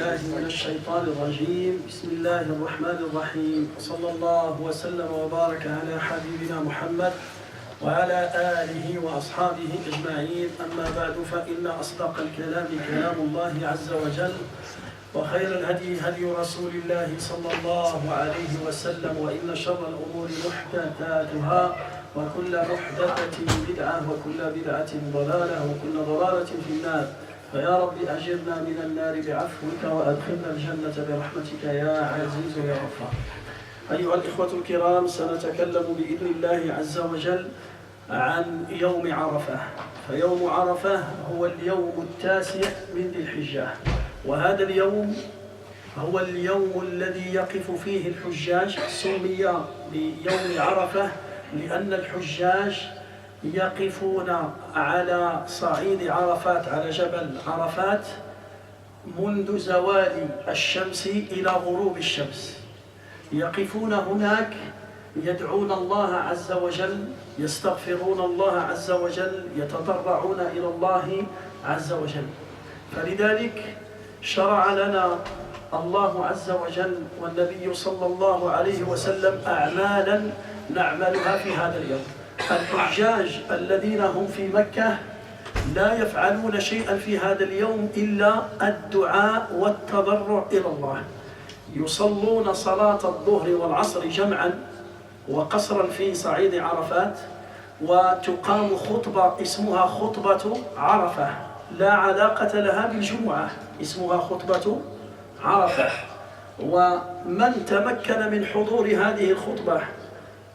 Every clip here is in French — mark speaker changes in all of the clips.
Speaker 1: بالله من الشيطان الرجيم. بسم الله الرحمن الرحيم. صلى الله وسلم وبارك على حبيبنا محمد وعلى آله وأصحابه أجمعين. أما بعد فإن أصدق الكلام كلام الله عز وجل، وخير الهدي هدي رسول الله صلى الله عليه وسلم، وإن شر الأمور محدثاتها، وكل محدثة بدعة، وكل بدعة ضلالة، وكل ضلالة في النار. فيا رب أجرنا من النار بعفوك، وأدخلنا الجنة برحمتك يا عزيز يا غفار. أيها الإخوة الكرام، سنتكلم بإذن الله عز وجل عن يوم عرفة. فيوم عرفة هو اليوم التاسع من ذي الحجة، وهذا اليوم هو اليوم الذي يقف فيه الحجاج. سمي بيوم عرفة لأن الحجاج يقفون على صعيد عرفات، على جبل عرفات، منذ زوال الشمس إلى غروب الشمس. يقفون هناك يدعون الله عز وجل، يستغفرون الله عز وجل، يتضرعون إلى الله عز وجل. فلذلك شرع لنا الله عز وجل والنبي صلى الله عليه وسلم أعمالا نعملها في هذا اليوم. الحجاج الذين هم في مكة لا يفعلون شيئا في هذا اليوم إلا الدعاء والتضرع إلى الله. يصلون صلاة الظهر والعصر جمعا وقصرا في صعيد عرفات، وتقام خطبة اسمها خطبة عرفة، لا علاقة لها بالجمعة، اسمها خطبة عرفة. ومن تمكن من حضور هذه الخطبة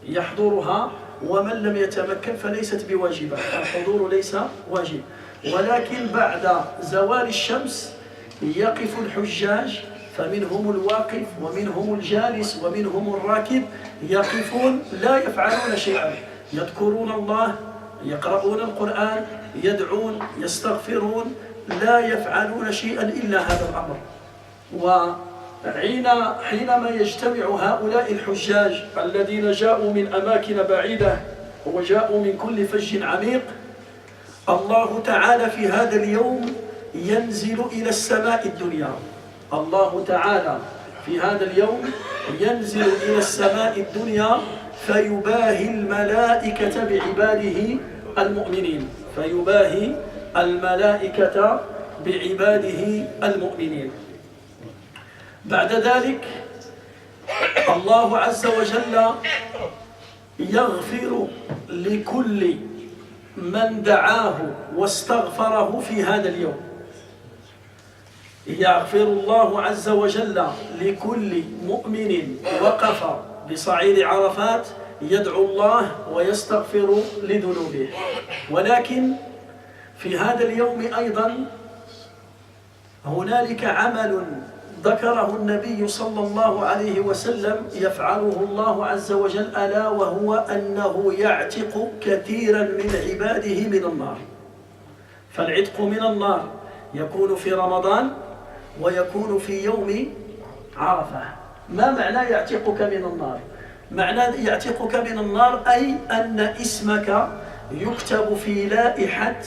Speaker 1: يحضرها، ومن لم يتمكن فليست بواجبة، الحضور ليس واجب. ولكن بعد زوال الشمس يقف الحجاج، فمنهم الواقف ومنهم الجالس ومنهم الراكب، يقفون لا يفعلون شيئا، يذكرون الله، يقرؤون القرآن، يدعون، يستغفرون، لا يفعلون شيئا إلا هذا الأمر. حينما يجتمع هؤلاء الحجاج الذين جاءوا من أماكن بعيدة وجاءوا من كل فج عميق، الله تعالى في هذا اليوم ينزل إلى السماء الدنيا. الله تعالى في هذا اليوم ينزل إلى السماء الدنيا فيباهي الملائكة بعباده المؤمنين، فيباهي الملائكة بعباده المؤمنين. بعد ذلك الله عز وجل يغفر لكل من دعاه واستغفره في هذا اليوم. يغفر الله عز وجل لكل مؤمن وقف بصعيد عرفات يدعو الله ويستغفر لذنوبه. ولكن في هذا اليوم أيضا هنالك عمل ذكره النبي صلى الله عليه وسلم يفعله الله عز وجل، ألا وهو أنه يعتق كثيرا من عباده من النار. فالعتق من النار يكون في رمضان ويكون في يوم عرفة. ما معنى يعتقك من النار؟ معنى يعتقك من النار أي أن اسمك يكتب في لائحة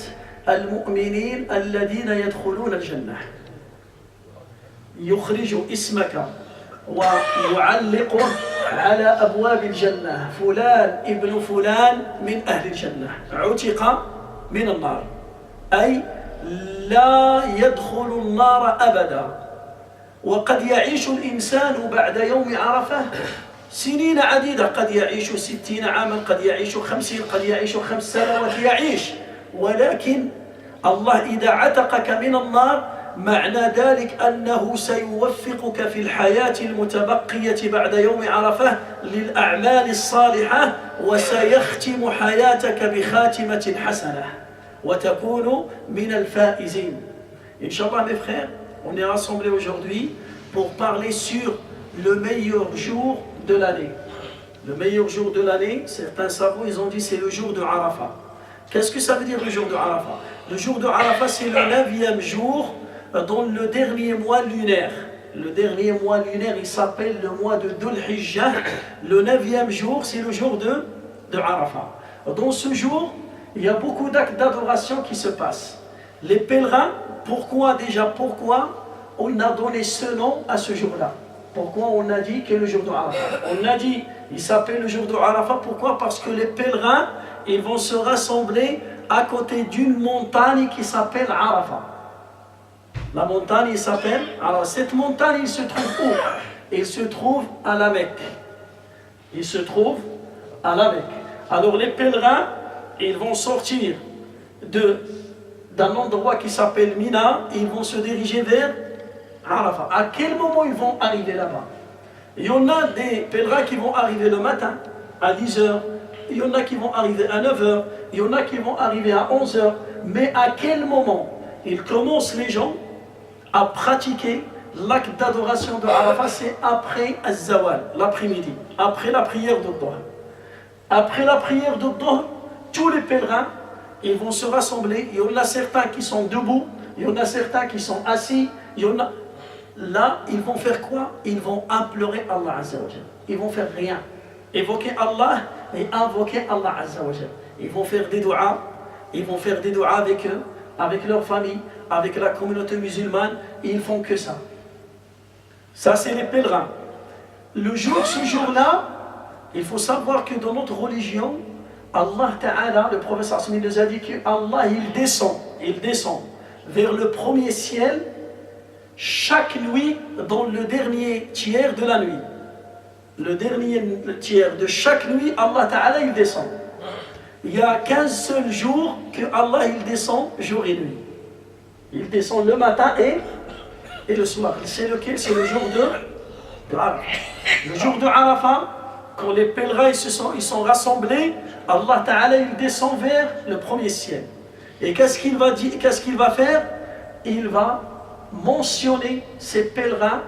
Speaker 1: المؤمنين الذين يدخلون الجنة. يخرج اسمك ويعلقه على أبواب الجنة، فلان ابن فلان من أهل الجنة، عتق من النار، أي لا يدخل النار أبدا. وقد يعيش الإنسان بعد يوم عرفة سنين عديدة، قد يعيش 60 عاما، قد يعيش 50، قد يعيش 5 سنوات يعيش، ولكن الله إذا عتقك من النار معنى ذلك أنه سيوفقك في الحياة المتبقية بعد يوم عرفة للأعمال الصالحة، وسيختم حياتك بخاتمة حسنة وتكون من الفائزين. Inch'Allah, mes frères, on est rassemblés aujourd'hui pour parler sur le meilleur jour de l'année. Le meilleur jour de l'année, certains savants, ils ont dit c'est le jour de Arafat. Qu'est-ce que ça veut dire le jour de Arafat? Le jour de Arafat, c'est le 9e jour dans le dernier mois lunaire. Le dernier mois lunaire, il s'appelle le mois de Dhul Hijjah. Le 9e jour, c'est le jour de Arafat. Dans ce jour, il y a beaucoup d'actes d'adoration qui se passent. Les pèlerins, pourquoi on a donné ce nom à ce jour-là? Pourquoi on a dit que le jour de Arafat? On a dit, il s'appelle le jour de Arafat, pourquoi? Parce que les pèlerins, ils vont se rassembler à côté d'une montagne qui s'appelle Arafat. La montagne, il s'appelle, alors cette montagne, il se trouve où? Il se trouve à la Mecque. Il se trouve à la Mecque. Alors les pèlerins, ils vont sortir d'un endroit qui s'appelle Mina, et ils vont se diriger vers Arafat. À quel moment ils vont arriver là-bas? Il y en a des pèlerins qui vont arriver le matin à 10h, il y en a qui vont arriver à 9h, il y en a qui vont arriver à 11h, mais à quel moment ils commencent les gens à pratiquer l'acte d'adoration de Arafat? C'est après Az-Zawal, l'après-midi, après la prière de Dhuhr. Après la prière de Dhuhr, tous les pèlerins, ils vont se rassembler. Il y en a certains qui sont debout, il y en a certains qui sont assis, il y en a... Là, ils vont faire quoi? Ils vont implorer Allah Azza wa Jal. Ils vont faire rien. Évoquer Allah et invoquer Allah Azza wa Jal. Ils vont faire des du'as, ils vont faire des du'as avec eux, avec leur famille, avec la communauté musulmane, et ils font que ça. Ça, c'est les pèlerins. Ce jour-là, il faut savoir que dans notre religion, Allah Ta'ala, le prophète sallallahu alayhi wa sallam, nous a dit qu'Allah, il descend vers le premier ciel chaque nuit dans le dernier tiers de la nuit. Le dernier tiers de chaque nuit, Allah Ta'ala, il descend. Il y a 15 seuls jours que Allah, il descend jour et nuit. Il descend le matin et le soir. C'est lequel? C'est le jour de Arafat. Le jour de Arafat, quand les pèlerins ils sont rassemblés, Allah Ta'ala, il descend vers le premier ciel. Et qu'est-ce qu'il va dire? Qu'est-ce qu'il va faire? Il va mentionner ces pèlerins,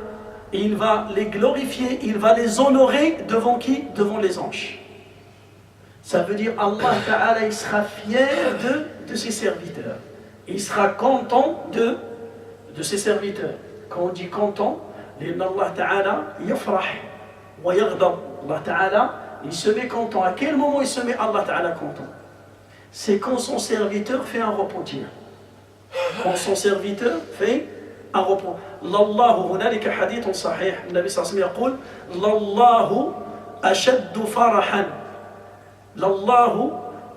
Speaker 1: il va les glorifier, il va les honorer devant qui? Devant les anges. Ça veut dire Allah Ta'ala, il sera fier de ses serviteurs. Il sera content de ses serviteurs. Quand on dit content, Allah Ta'ala yafrah wa yaghdab. Allah Ta'ala, il se met content. À quel moment il se met Allah Ta'ala content? C'est quand son serviteur fait un repentir. Quand son serviteur fait un repos. Lallahu hunalika hadithun sahih. Le Nabi sallallahu alayhi wa sallam dit Lallahu ashaddu farahan. Lallahu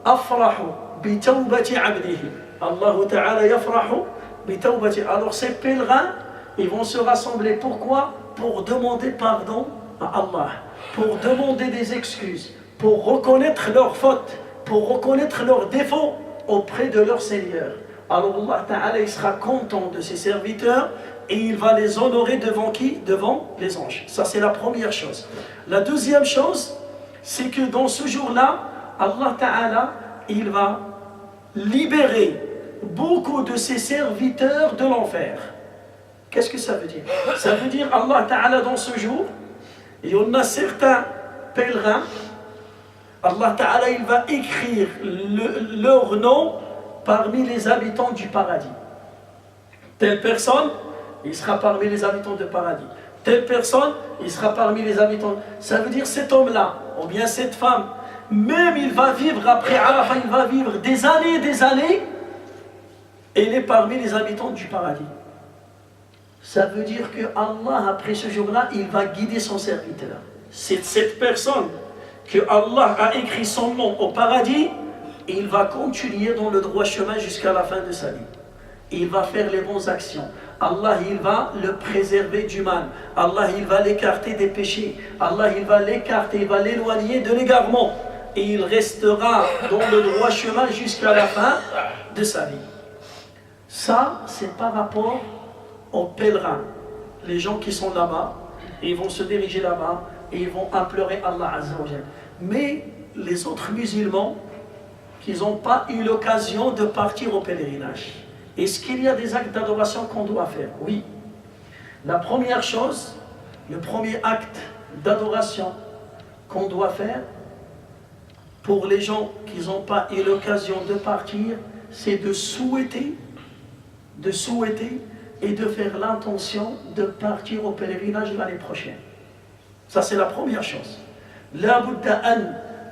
Speaker 1: afrahu bi tawbati abdihi. Allah Ta'ala yafrahu bi tawbati. Alors ces pèlerins, ils vont se rassembler. Pourquoi? Pour demander pardon à Allah, pour demander des excuses, pour reconnaître leurs fautes, pour reconnaître leurs défauts auprès de leur Seigneur. Alors Allah Ta'ala, il sera content de ses serviteurs et il va les honorer devant qui? Devant les anges. Ça, c'est la première chose. La deuxième chose, c'est que dans ce jour-là, Allah Ta'ala, il va libérer beaucoup de ses serviteurs de l'enfer. Qu'est-ce que ça veut dire? Ça veut dire Allah Ta'ala, dans ce jour, il y en a certains pèlerins, Allah Ta'ala, il va écrire leur nom parmi les habitants du paradis. Telle personne, il sera parmi les habitants du paradis. Telle personne, il sera parmi les habitants. Ça veut dire cet homme-là, ou bien cette femme, même il va vivre après Arafat, il va vivre des années, et il est parmi les habitants du paradis. Ça veut dire que Allah, après ce jour-là, il va guider son serviteur. C'est cette personne que Allah a écrit son nom au paradis, et il va continuer dans le droit chemin jusqu'à la fin de sa vie. Il va faire les bonnes actions. Allah, il va le préserver du mal. Allah, il va l'écarter des péchés. Allah, il va l'écarter, il va l'éloigner de l'égarement. Et il restera dans le droit chemin jusqu'à la fin de sa vie. Ça, c'est par rapport aux pèlerins. Les gens qui sont là-bas, ils vont se diriger là-bas et ils vont implorer Allah Azza wa Jal. Mais les autres musulmans, qui n'ont pas eu l'occasion de partir au pèlerinage. Est-ce qu'il y a des actes d'adoration qu'on doit faire? Oui. La première chose, le premier acte d'adoration qu'on doit faire pour les gens qui n'ont pas eu l'occasion de partir, c'est de souhaiter et de faire l'intention de partir au pèlerinage l'année prochaine. Ça, c'est la première chose. La budda an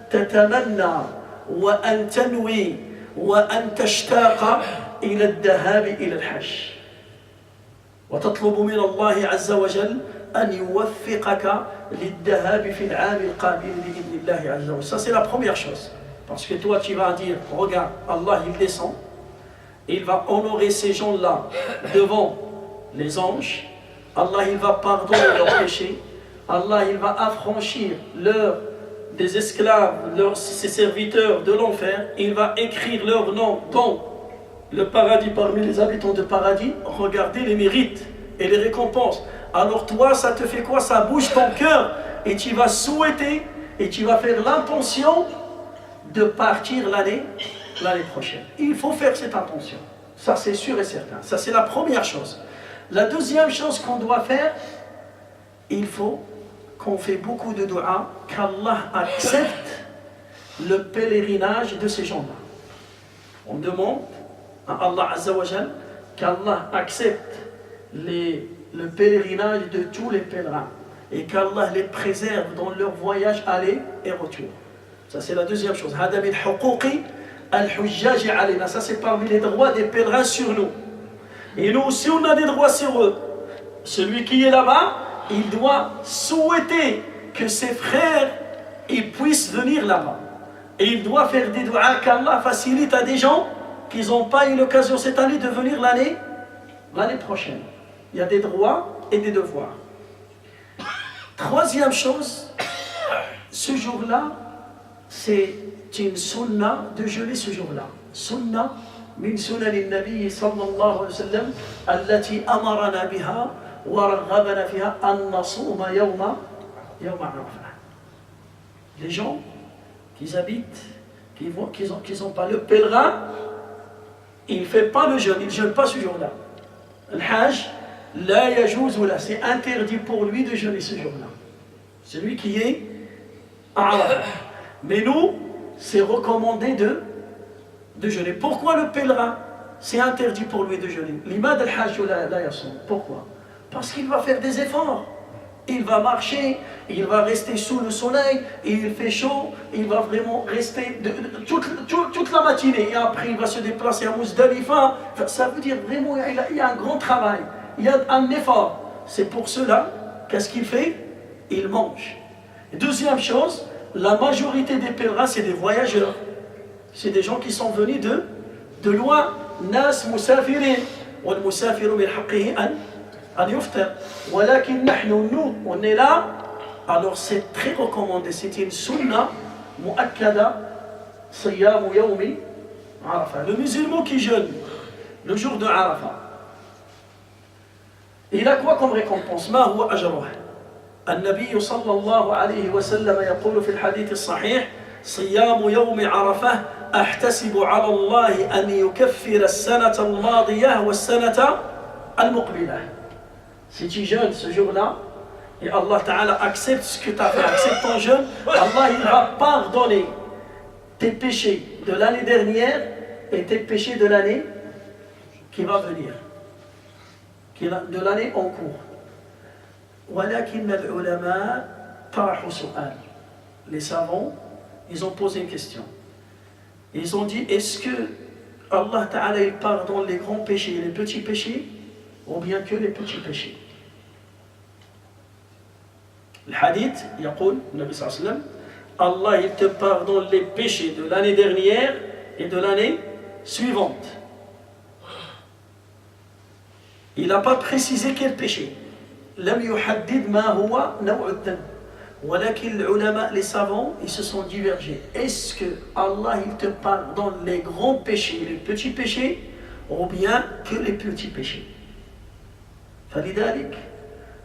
Speaker 1: tatamanna wa an tanwi wa an tashtaqa ila al-dhahab ila al-hajj. وتطلب من الله عز وجل أن يوفقك للذهاب في العام القابل بإذن الله عز وجل. Ça c'est la première chose. Parce que toi tu vas dire, regarde, Allah il descend, il va honorer ces gens-là devant les anges, Allah il va pardonner leurs péchés, Allah il va affranchir des esclaves, ses serviteurs de l'enfer, il va écrire leur nom dans le paradis parmi les habitants de paradis. Regardez les mérites et les récompenses. Alors toi ça te fait quoi? Ça bouge ton cœur et tu vas souhaiter et tu vas faire l'intention de partir l'année prochaine. Il faut faire cette intention, ça c'est sûr et certain. Ça c'est la première chose. La deuxième chose qu'on doit faire, il faut qu'on fait beaucoup de dua, qu'Allah accepte le pèlerinage de ces gens-là. On demande à Allah Azza wa Jal qu'Allah accepte le pèlerinage de tous les pèlerins et qu'Allah les préserve dans leur voyage aller et retour. Ça c'est la deuxième chose. Ça c'est parmi les droits des pèlerins sur nous. Et nous aussi on a des droits sur eux. Celui qui est là-bas, il doit souhaiter que ses frères ils puissent venir là-bas. Et il doit faire des doigts qu'Allah facilite à des gens qui n'ont pas eu l'occasion cette année de venir l'année prochaine. Il y a des droits et des devoirs. Troisième chose, ce jour-là, c'est une sunna de jeûner ce jour-là. Sunna min sunan al-nabi sallallahu alayhi wa sallam allati amarana biha wa raghabana fiha an nasuma yawma Arafah. Les gens qui habitent, qui n'ont pas le pèlerin, il ne fait pas le jeûne, il ne jeûne pas ce jour-là. Le hajj, la yajouz la, c'est interdit pour lui de jeûner ce jour-là. Celui qui est à Arafah. Mais nous, c'est recommandé de jeûner. Pourquoi le pèlerin, c'est interdit pour lui de jeûner? L'imad al-hajj la yasoum. Pourquoi? Parce qu'il va faire des efforts. Il va marcher, il va rester sous le soleil, et il fait chaud, il va vraiment rester toute la matinée. Et après, il va se déplacer à Muzdalifa. Ça veut dire vraiment, il y a un grand travail, il y a un effort. C'est pour cela, qu'est-ce qu'il fait? Il mange. Deuxième chose, la majorité des pèlerins, c'est des voyageurs. C'est des gens qui sont venus de loin. Nas musafirin. Wal musafiru min haqqihi an yuftar. Walakin nahnu, nous, on est là. Alors c'est très recommandé. C'est une sunna muakkada. Siyamu yawmi Arafah. Le musulman qui jeûne le jour de Arafah, il a quoi comme récompense? Ma huwa ajruh. النبي صلى الله عليه وسلم يقول في الحديث الصحيح صيام يوم عرفة أحتسب على الله أن يكفر السنة الماضية والسنة المقبلة. Si tu jeûnes ce jour-là et Allah Ta'ala accepte ce que tu as fait, accepte ton jeûne, Allah il va pardonner tes péchés de l'année dernière et tes péchés de l'année qui va venir, de l'année en cours. Les savants, ils ont posé une question. Ils ont dit, est-ce que Allah Ta'ala il pardonne les grands péchés et les petits péchés, ou bien que les petits péchés? Le hadith, يقول النبي صلى الله عليه وسلم, Allah il te pardonne les péchés de l'année dernière et de l'année suivante. Il n'a pas précisé quel péché. لم يحدد ما هو نوع الذنب. ولكن العلماء, les savants, ils se sont divergés. Est-ce que Allah il te pardonne les grands péchés et les petits péchés, ou bien que les petits péchés? فلذلك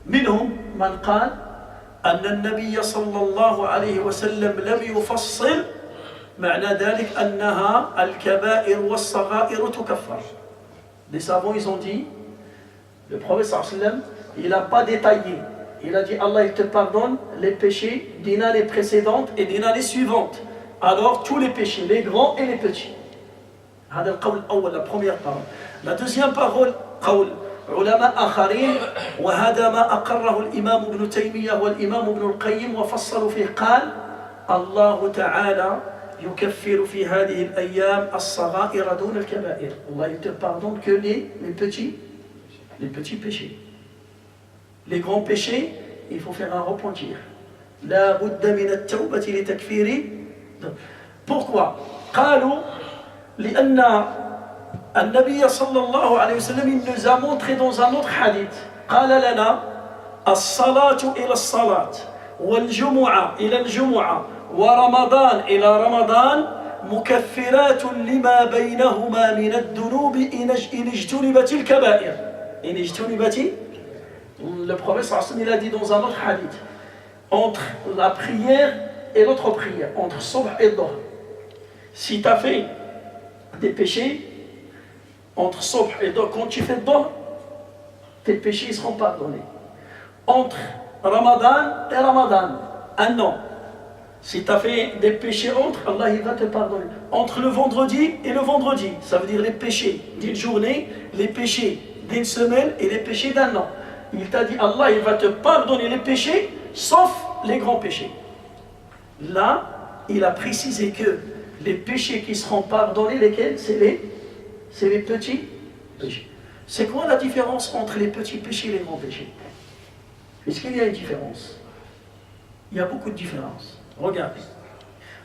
Speaker 1: منهم من قال أن النبي صلى الله عليه وسلم لم يفصل معنى ذلك أنها الكبائر والصغائر تكفر. Les savants ils ont dit, le prophète sallallahu alayhi wa sallam, il n'a pas détaillé. Il a dit Allah il te pardonne les péchés d'une année précédente et d'une année suivante. Alors tous les péchés, les grands et les petits. هذا القول الأول, la première parole. La deuxième parole, قول علماء آخرين, وهذا ما أقره الإمام ابن تيمية والإمام ابن القيم وفصلوا فيه, قال الله تعالى يكفر في هذه الأيام الصغائر دون الكبائر. Allah il te pardonne que les petits les petits péchés. Les grands péchés, il faut faire un repentir. La budda min at-tawbati li takfiri. Pourquoi? قالوا لأن النبي صلى الله عليه وسلم il nous a montré dans un autre hadith. قال لنا الصلاة إلى الصلاة والجمعة إلى الجمعة ورمضان إلى رمضان مكفرات لما بينهما من الذنوب إن اجتنبت الكبائر. إن اجتنبت. Le prophète sallallahu il a dit dans un autre hadith, entre la prière et l'autre prière, entre Subh et Dhuhr, si tu as fait des péchés entre Subh et Dhuhr, quand tu fais Dhuhr, tes péchés seront pardonnés. Entre Ramadan et Ramadan, un an, si tu as fait des péchés entre, Allah il va te pardonner. Entre le vendredi et le vendredi, ça veut dire les péchés d'une journée, les péchés d'une semaine et les péchés d'un an. Il t'a dit, Allah il va te pardonner les péchés, sauf les grands péchés. Là, il a précisé que les péchés qui seront pardonnés, lesquels? C'est les petits péchés. C'est quoi la différence entre les petits péchés et les grands péchés? Est-ce qu'il y a une différence? Il y a beaucoup de différences. Regardez.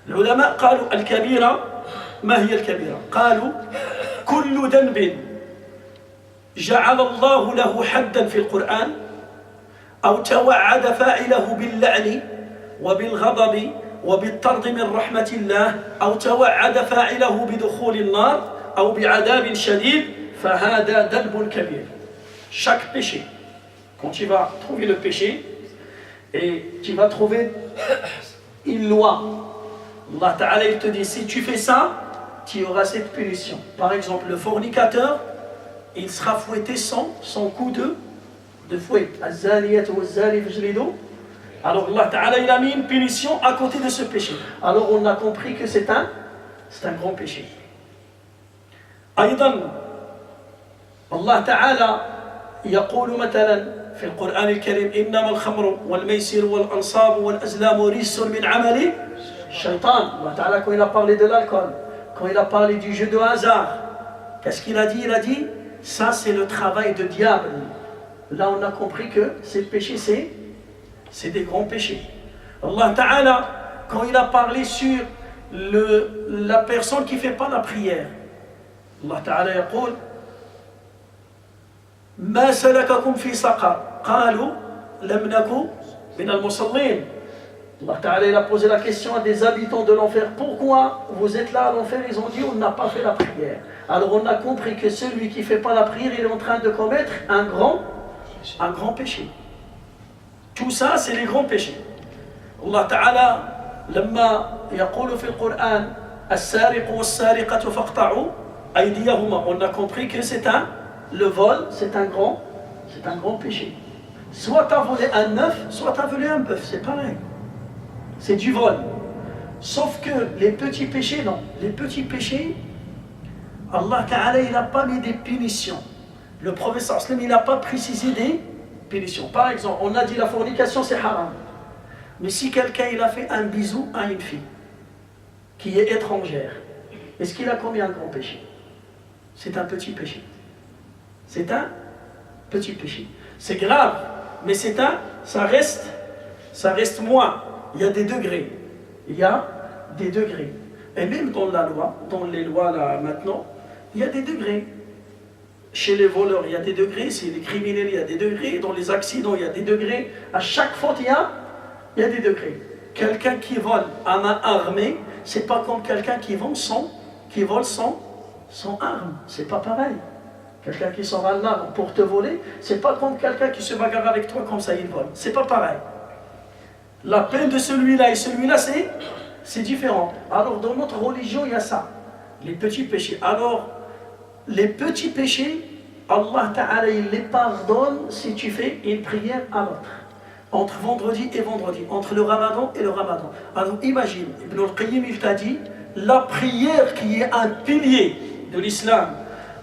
Speaker 1: Les ulama قالوا الكبيرة ما هي الكبيرة؟ قالوا كل ذنب جعل الله له حدا في القرآن أو توعد فاعله باللعن وبالغضب وبالطرد من رحمة الله أو توعد فاعله بدخول النار أو بعذاب شديد فهذا ذنب كبير. Chaque péché, quand tu vas trouver le péché et tu vas trouver une loi, Allah Ta'ala il te dit si tu fais ça, tu auras cette punition. Par exemple, le fornicateur, il sera fouetté sans coup de fouet. Alors Allah Ta'ala il a mis une punition à côté de ce péché. Alors on a compris que c'est un grand péché. أيضا الله تعالى يقول مثلا في القرآن الكريم إنما الخمر والميسر والأنصاب والأزلام رجس من عمل الشيطان. Allah Ta'ala quand il a parlé de l'alcool, quand il a parlé du jeu de hasard, qu'est-ce qu'il a dit? Il a dit ça c'est le travail de diable. Là on a compris que ces péchés c'est des grands péchés. Allah Ta'ala quand il a parlé sur la personne qui ne fait pas la prière, Allah Ta'ala يقول ما سلككم في سقر قالوا لم نكن من المصلين. Allah Ta'ala il a posé la question à des habitants de l'enfer, pourquoi vous êtes là à l'enfer? Ils ont dit on n'a pas fait la prière. Alors on a compris que celui qui ne fait pas la prière, il est en train de commettre un grand péché. Tout ça c'est les grands péchés. Allah Ta'ala لما يقول في القرآن السارق والسارقة فاقطعوا أيديهما, on a compris que le vol c'est un grand péché. Soit tu as volé un œuf, soit tu as volé un bœuf, c'est pareil. C'est du vol. Sauf que les petits péchés, non. Les petits péchés, Allah Ta'ala il n'a pas mis des punitions. Le prophète sallam il n'a pas précisé des punitions. Par exemple, on a dit la fornication c'est haram. Mais si quelqu'un il a fait un bisou à une fille qui est étrangère, est-ce qu'il a commis un grand péché? C'est un petit péché. C'est un petit péché. C'est grave, mais ça reste moins. Il y a des degrés. Il y a des degrés. Et même dans la loi, dans les lois là maintenant, il y a des degrés. Chez les voleurs, il y a des degrés. Chez les criminels, il y a des degrés. Dans les accidents, il y a des degrés. À chaque faute, il y a des degrés. Quelqu'un qui vole à main armée, c'est pas comme quelqu'un qui vole sans arme. C'est pas pareil. Quelqu'un qui sort un arme pour te voler, c'est pas comme quelqu'un qui se bagarre avec toi comme ça il vole. C'est pas pareil. La peine de celui-là et celui-là, c'est différent. Alors dans notre religion, il y a ça. Les petits péchés. Alors, les petits péchés, Allah Ta'ala, il les pardonne si tu fais une prière à l'autre. Entre vendredi et vendredi. Entre le ramadan et le ramadan. Alors imagine, Ibn al-Qayyim, il t'a dit, la prière qui est un pilier de l'islam,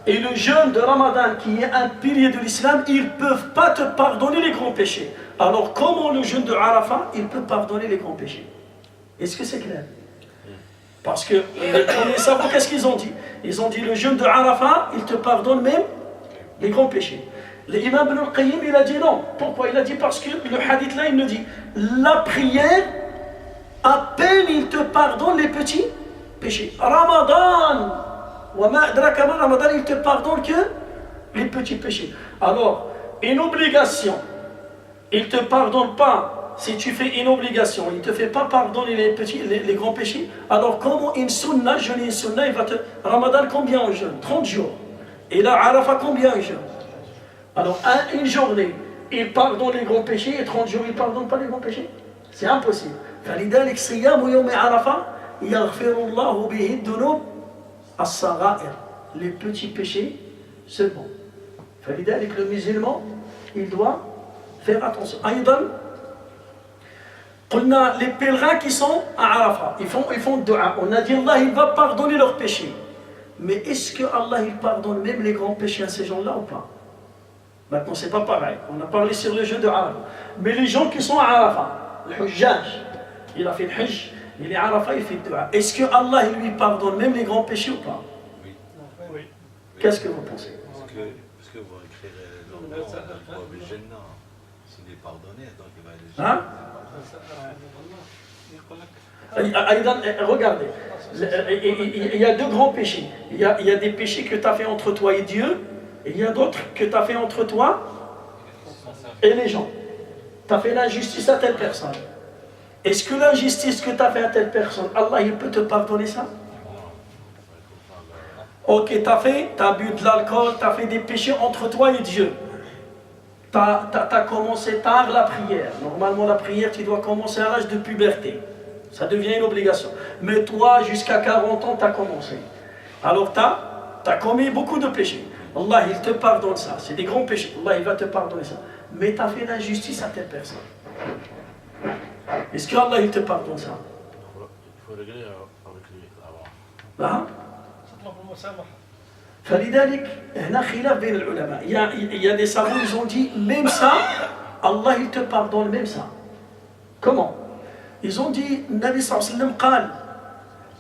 Speaker 1: et le jeûne de Ramadan qui est un pilier de l'islam, ils ne peuvent pas te pardonner les grands péchés. Alors comment le jeûne de Arafat, il peut pardonner les grands péchés? Est-ce que c'est clair? Parce que les premiers savants, qu'est-ce qu'ils ont dit? Ils ont dit le jeûne de Arafat, il te pardonne même les grands péchés. L'imam Ibn al-Qayyim, il a dit non. Pourquoi? Il a dit parce que le hadith là, il nous dit la prière, à peine il te pardonne les petits péchés. Ramadan, Ramadan, il te pardonne que les petits péchés. Alors, une obligation, il ne te pardonne pas si tu fais une obligation, il ne te fait pas pardonner les grands péchés. Alors, comment une sunna, jeûner une sunna, il va te. Ramadan, combien on jeûne? 30 jours. Et là, Arafat, combien on jeûne? Alors, une journée, il pardonne les grands péchés, et 30 jours, il ne pardonne pas les grands péchés. C'est impossible. فلذلك صيام يوم عرفة يغفر الله به الذنوب الصغائر, les petits péchés seulement. فلذلك le musulman, il doit faire attention. أيضا قلنا les pèlerins qui sont à Arafat, ils font dua. On a dit Allah, il va pardonner leurs péchés. Mais est-ce que Allah il pardonne même les grands péchés à ces gens-là ou pas? Maintenant, c'est pas pareil. On a parlé sur le jeûne de Arafat. Mais les gens qui sont à Arafat, le Hujjaj, il a fait le Hajj, il est à Arafat, il fait le dua. Est-ce que Allah il lui pardonne même les grands péchés ou pas? Oui. Qu'est-ce que vous pensez?
Speaker 2: Parce que vous écrirez dans le Jannah, s'il est pardonné, donc il va aller.
Speaker 1: Hein? Regardez, il y a deux grands péchés. Il y a des péchés que tu as fait entre toi et Dieu, et il y a d'autres que tu as fait entre toi et les gens. Tu as fait l'injustice à telle personne. Est-ce que l'injustice que tu as fait à telle personne, Allah il peut te pardonner ça? Ok, tu as bu de l'alcool, tu as fait des péchés entre toi et Dieu. Tu as commencé tard la prière. Normalement, la prière, tu dois commencer à l'âge de puberté. Ça devient une obligation. Mais toi, jusqu'à 40 ans, tu as commencé. Alors, tu as commis beaucoup de péchés. Allah, il te pardonne ça. C'est des grands péchés. Allah, il va te pardonner ça. Mais tu as fait l'injustice à telle personne. Est-ce que Allah, il te pardonne ça?
Speaker 2: Il faut régler avec lui avant.
Speaker 1: فلذلك هنا خلاف بين العلماء. Il y a des savants, ils ont dit même ça, Allah il te pardonne même ça. Comment? Ils ont dit, Nabi sallallahu alayhi wa sallam قال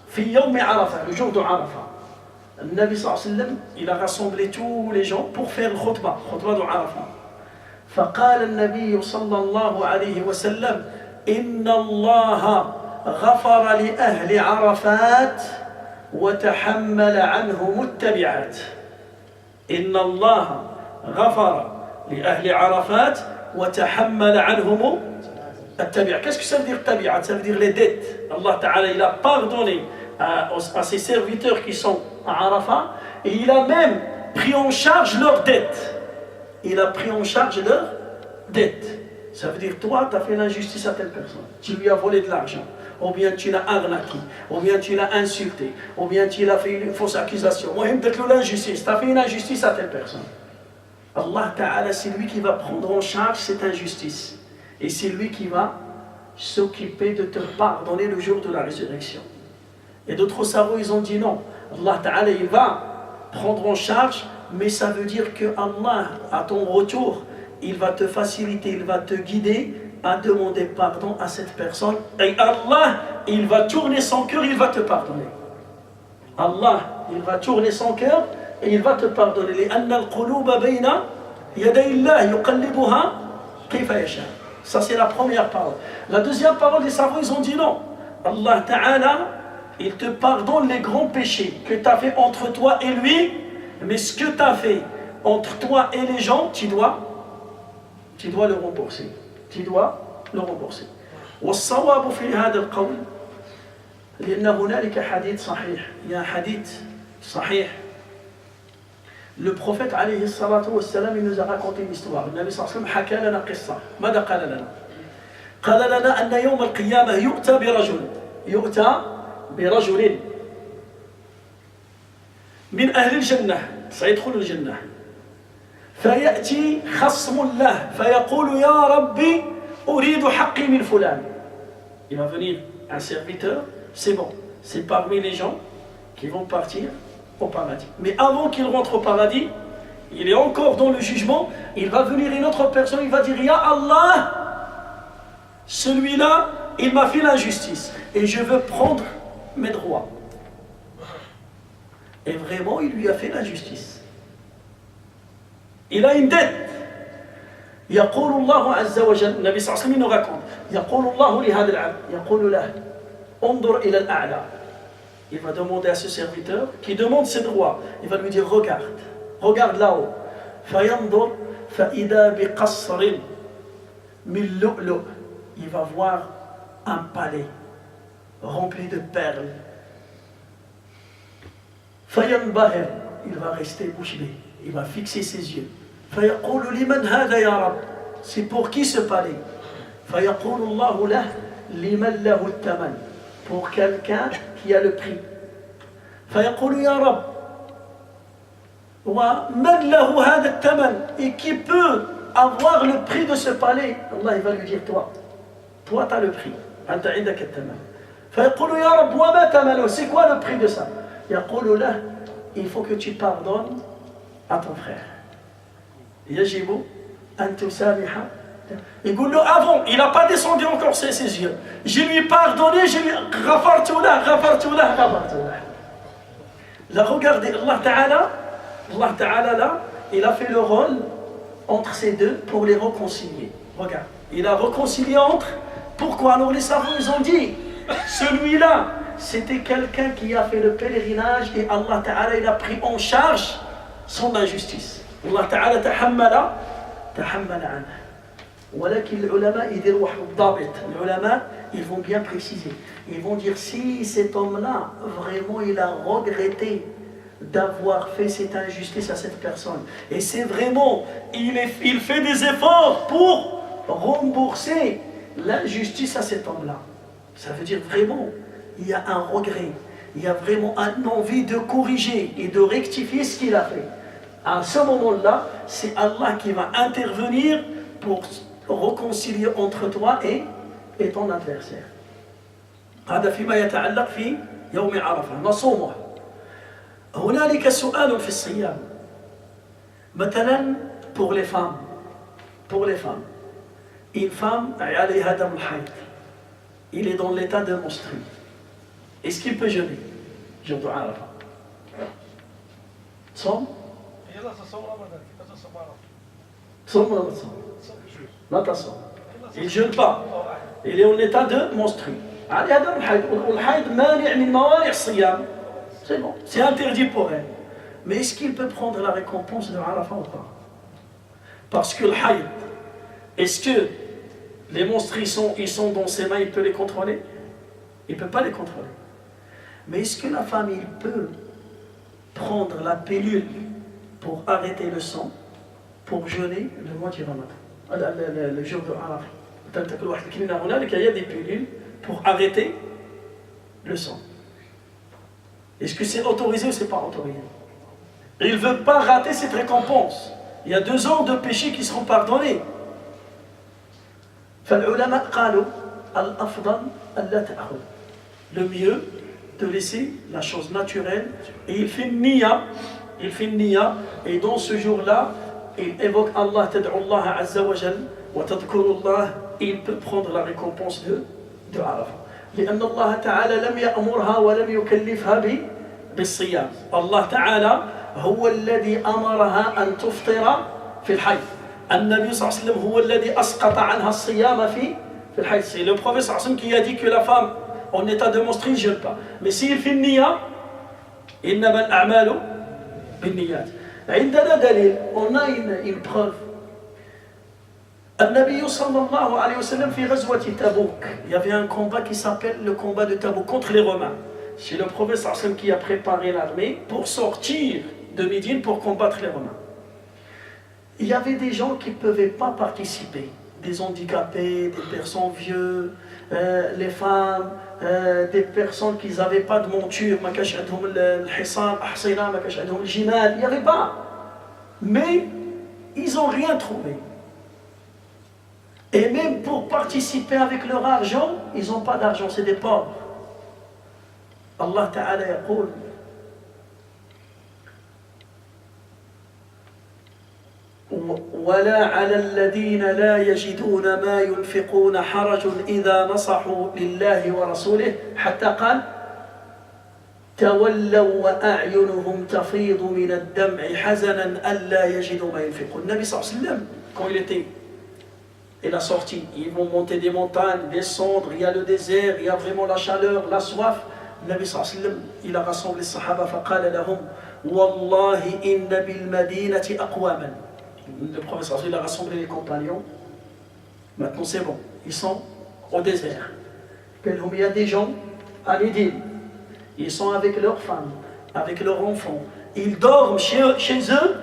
Speaker 1: في يوم عرفة, le jour de Arafat. Nabi sallallahu alayhi wa sallam, il a rassemblé tous les gens pour faire le khutbah de Arafat. فقال النبي صلى الله عليه وسلم إن الله غفر لأهل عرفات وتحمل عنهم التبعات. إن الله غفر لأهل عرفات وتحمل عنهم التبعات. Qu'est-ce que ça veut dire tabi'at? Ça veut dire les dettes. Allah Ta'ala, il a pardonné à ses serviteurs qui sont à Arafat, et il a même pris en charge leurs dettes. Il a pris en charge leurs dettes. Ça veut dire, toi, tu as fait l'injustice à telle personne. Tu lui as volé de l'argent. Ou bien tu l'as arnaqué, ou bien tu l'as insulté, ou bien tu l'as fait une fausse accusation. Ou bien peut-être l'injustice, tu as fait une injustice à telle personne. Allah Ta'ala, c'est lui qui va prendre en charge cette injustice. Et c'est lui qui va s'occuper de te pardonner le jour de la résurrection. Et d'autres savants, ils ont dit non. Allah Ta'ala, il va prendre en charge, mais ça veut dire que Allah, à ton retour, il va te faciliter, il va te guider à demander pardon à cette personne. Et Allah, il va tourner son cœur, il va te pardonner. Allah, il va tourner son cœur et il va te pardonner. لأن القلوب بين يدي الله يقلبها كيف يشاء. Ça c'est la première parole. La deuxième parole, les savants, ils ont dit non. Allah Ta'ala, il te pardonne les grands péchés que tu as fait entre toi et lui, mais ce que tu as fait entre toi et les gens, tu dois le rembourser. Tu dois le rembourser. والصواب في هذا القول لأن هنالك حديث صحيح. Il y a un hadith صحيح. Le prophète عليه الصلاة والسلام, il nous a raconté une histoire. Le Nabi صلى الله عليه وسلم حكى لنا قصة. ماذا قال لنا؟ قال لنا أن يوم القيامة يؤتى برجل من أهل الجنة سيدخل الجنة. فيأتي خصم له فيقول يا ربي أريد حقي من فلان. Il va venir un serviteur, c'est bon, c'est parmi les gens qui vont partir au paradis. Mais avant qu'il rentre au paradis, il est encore dans le jugement, il va venir une autre personne, il va dire Ya Allah, celui-là, il m'a fait l'injustice et je veux prendre mes droits. Et vraiment, il lui a fait l'injustice. Il a une dette. يقول الله عز وجل النبي صلى الله عليه وسلم nous raconte يقول الله لهذا العبد يقول له انظر إلى الأعلى. Il va demander à ce serviteur qui demande ses droits, il va lui dire regarde là-haut. فينظر فإذا بقصر من لؤلؤ. Il va voir un palais rempli de perles. فينبهر. Il va rester bouche bée, il va fixer ses yeux. فيقول لمن هذا يا رب. C'est pour qui ce palais? فيقول الله له لمن له الثمن. Pour quelqu'un qui a le prix. فيقول يا رب ومن له هذا الثمن. Et qui peut avoir le prix de ce palais? Allah il va lui dire toi tu as le prix. أنت عندك الثمن. فيقول يا رب وما ثمنه. C'est quoi le prix de ça? يقول له il faut que tu pardonnes à ton frère. يجب أن تسامح. Il dit avant, il n'a pas descendu encore ses yeux. Je lui ai pardonné, je lui ai غفرت له. Là, regardez, Allah Ta'ala là, il a fait le rôle entre ces deux pour les réconcilier. Regarde, il a réconcilié entre. Pourquoi? Alors les savants ils ont dit, celui-là, c'était quelqu'un qui a fait le pèlerinage et Allah Ta'ala il a pris en charge son injustice. Allah Ta'ala تحمل عنه. ولكن العلماء يديروا واحد الضابط. العلماء ils vont bien préciser. Ils vont dire si cet homme-là vraiment il a regretté d'avoir fait cette injustice à cette personne et c'est vraiment il fait des efforts pour rembourser l'injustice à cet homme-là. Ça veut dire vraiment il y a un regret, il y a vraiment une envie de corriger et de rectifier ce qu'il a fait. À ce moment-là, c'est Allah qui va intervenir pour réconcilier entre toi et ton adversaire. هذا فيما يتعلق في يوم عرفة نصومه. هنالك سؤال في الصيام. مثلا pour les femmes. Une femme عليها دم الحيض. Il est dans l'état de menstruer. Est-ce qu'il peut jeûner jour de Arafah? صوم؟ صوم ولا تصوم؟ لا تصوم. Il ne jeûne pas. Il est en état de menstruer. عليها دم الحيض والحيض مانع من موانع الصيام. C'est bon, c'est interdit pour elle. Mais est-ce qu'il peut prendre la récompense de Arafah ou pas? Parce que le haïd, est-ce que les monstres ils sont dans ses mains, il peut les contrôler? Il ne peut pas les contrôler. Mais est-ce que la femme il peut prendre la pilule pour arrêter le sang, pour jeûner le mois du Ramadan, le jour de Arafah? Il y a des pilules pour arrêter le sang. Est-ce que c'est autorisé ou c'est pas autorisé? Il ne veut pas rater cette récompense. Il y a 2 ans de péché qui seront pardonnés. فالعلماء قالوا الأفضل ألا تأخذ. Le mieux de laisser la chose naturelle et il fait une niya et dans ce jour-là il évoque Allah تدعو الله عز وجل وتذكر الله. Il peut prendre la récompense de Arafah. لأن الله تعالى لم يأمرها ولم يكلفها بالصيام. الله تعالى هو الذي أمرها أن تفطر في الحيض. النبي صلى الله عليه وسلم هو الذي أسقط عنها الصيام في الحيض. C'est le prophète صلى الله عليه وسلم qui a dit que la femme en état de menstruer ne jeûne pas. Mais s'il fait une niya, إنما الأعمال بالنيات. عندنا دليل, on a une preuve. النبي صلى الله عليه وسلم في غزوة تبوك. Il y avait un combat qui s'appelle le combat de Tabouk contre les Romains. C'est le prophète صلى الله عليه وسلم qui a préparé l'armée pour sortir de Médine pour combattre les Romains. Il y avait des gens qui ne pouvaient pas participer, des handicapés, des personnes vieux, les femmes, des personnes qui n'avaient pas de monture, il n'y avait pas. Mais ils n'ont rien trouvé. Et même pour participer avec leur argent, ils n'ont pas d'argent, c'est des pauvres. Allah Ta'ala يقول ولا على الذين لا يجدون ما ينفقون حرج إذا نصحوا لله ورسوله حتى قال تولوا وأعينهم تفيض من الدمع حزنا ألا يجدوا ما ينفقون. النبي صلى الله عليه وسلم quand il était et la sortie. Ils vont monter des montagnes, descendre, il y a le désert, il y a vraiment la chaleur, la soif. Le Nabi sallallahu alayhi wa sallam, il a rassemblé les sahaba, faqala lahum, Wallahi inna bil madinati aqwaman. Le prophète sallallahu alayhi wa sallam, il a rassemblé les compagnons. Maintenant c'est bon, ils sont au désert. Il y a des gens à Médine, ils sont avec leurs femmes, avec leurs enfants, ils dorment chez eux.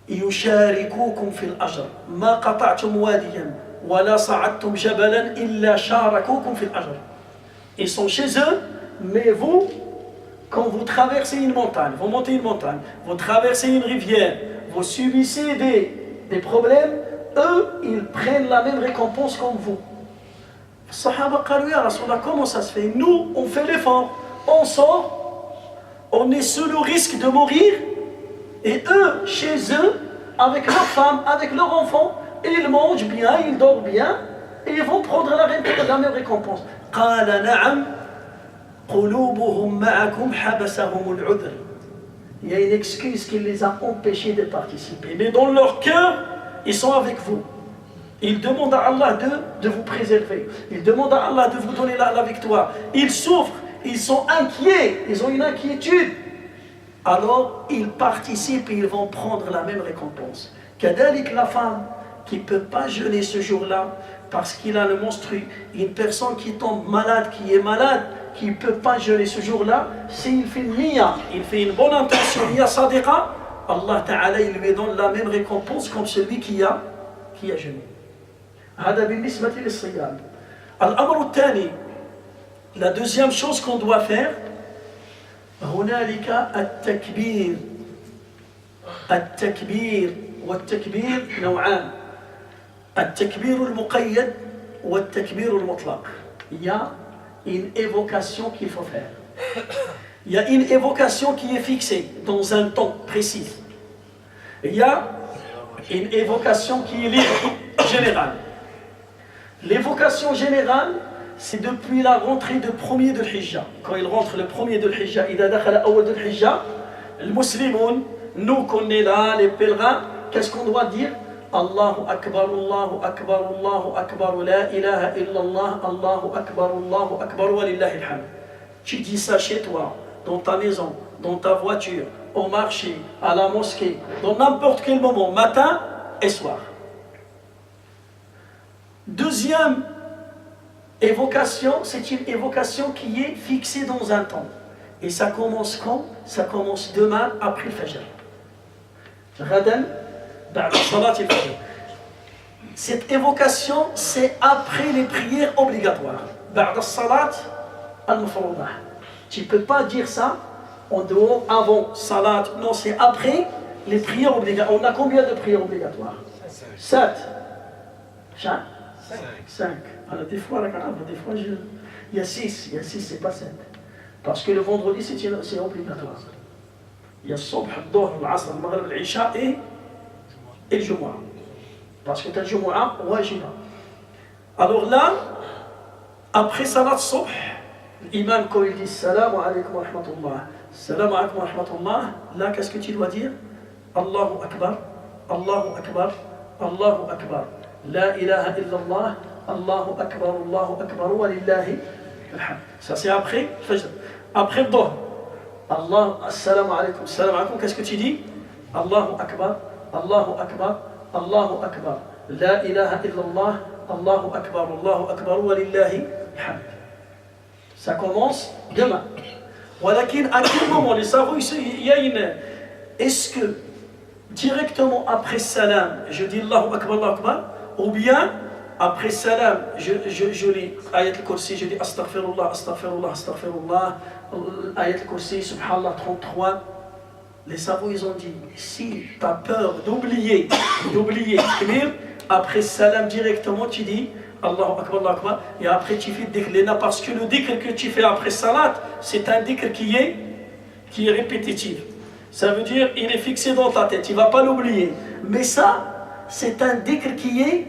Speaker 1: يشاركوكم في الأجر ما قطعتم واديا ولا صعدتم جبلا إلا شاركوكم في الأجر. Ils sont chez eux, mais vous, quand vous traversez une montagne, vous montez une montagne, vous traversez une rivière, vous subissez des problèmes, eux, ils prennent la même récompense comme vous. Les Sahaba قالوا يا رسول الله, comment ça se fait? Nous, on fait l'effort, on sort, on est sous le risque de mourir, et eux, chez eux, avec leurs femmes, avec leurs enfants, ils mangent bien, ils dorment bien, et ils vont prendre la même récompense. قال نعم قلوبهم معكم حبسهم العذر. Il y a une excuse qui les a empêchés de participer. Mais dans leur cœur, ils sont avec vous. Ils demandent à Allah de vous préserver. Ils demandent à Allah de vous donner la victoire. Ils souffrent, ils sont inquiets, ils ont une inquiétude. Alors ils participent et ils vont prendre la même récompense. Kadalik, la femme qui ne peut pas jeûner ce jour-là parce qu'il a le menstru, une personne qui tombe malade, qui est malade, qui ne peut pas jeûner ce jour-là, s'il fait une niya, il fait une bonne intention, niya sadiqa, Allah Ta'ala il lui donne la même récompense comme celui qui a jeûné. هذا بالنسبة للصيام. الأمر الثاني, la deuxième chose qu'on doit faire, هنالك التكبير والتكبير نوعان. التكبير المقيد والتكبير المطلق. Il y a une évocation qu'il faut faire. Il y a une évocation qui est fixée dans un temps précis. Il y a une évocation qui est libre, générale. L'évocation générale, c'est depuis la rentrée de premier de l'Hijja. Quand il rentre le premier de l'Hijja, إذا دخل أول de l'Hijja, les musulmans, nous qu'on est là, les pèlerins, qu'est-ce qu'on doit dire? Allahu Akbar, Allahu Akbar, Allahu Akbar, la ilaha illallah, Allahu Akbar, wa lillahi alhamd. Tu dis ça chez toi, dans ta maison, dans ta voiture, au marché, à la mosquée, dans n'importe quel moment, matin et soir. Deuxième évocation, c'est une évocation qui est fixée dans un temps. Et ça commence quand? Ça commence demain après le Fajr. Ghadan, ba'da salat al-Fajr. Cette évocation, c'est après les prières obligatoires. Ba'da salat al-mufrudah. Tu ne peux pas dire ça en dehors, avant salat. Non, c'est après les prières obligatoires. On a combien de prières obligatoires? 7. 5. Alors des fois, il y a 6, c'est pas 7. Parce que le vendredi, c'est obligatoire. Il y a le Subh, le Dhuhr, l'Asr, le Maghrib, l'Isha et le Jumu'ah. Parce que tu as le Jumu'ah, wajiba. Alors là, après Salat Subh, l'imam, quand il dit Salam alaykum wa rahmatullah, Salam alaykum wa rahmatullah, là, qu'est-ce que tu dois dire? Allahu Akbar, Allahu Akbar, Allahu Akbar. La ilaha illallah, Allahu Akbar, wa lillahi alhamd. Ça c'est après Fajr. Après le Dhuhr, Allah, assalamu alaykum, qu'est-ce que tu dis? Allahu Akbar, Allahu Akbar, Allahu Akbar. La ilaha illallah, Allahu Akbar, wa lillahi alhamd. Ça commence demain. Walakin, à quel moment les savants, il y a une. Est-ce que directement après salam, je dis Allahu Akbar, ou bien après salam, je lis ayat al-Kursi, je dis astaghfirullah, ayat al-Kursi, subhanallah 33. Les savants, ils ont dit, si tu as peur d'oublier, après salam directement, tu dis Allahu Akbar, et après tu fais dhikr lena, parce que le dhikr que tu fais après salat, c'est un dhikr qui est répétitif. Ça veut dire, il est fixé dans ta tête, tu ne vas pas l'oublier. Mais ça, c'est un dhikr qui est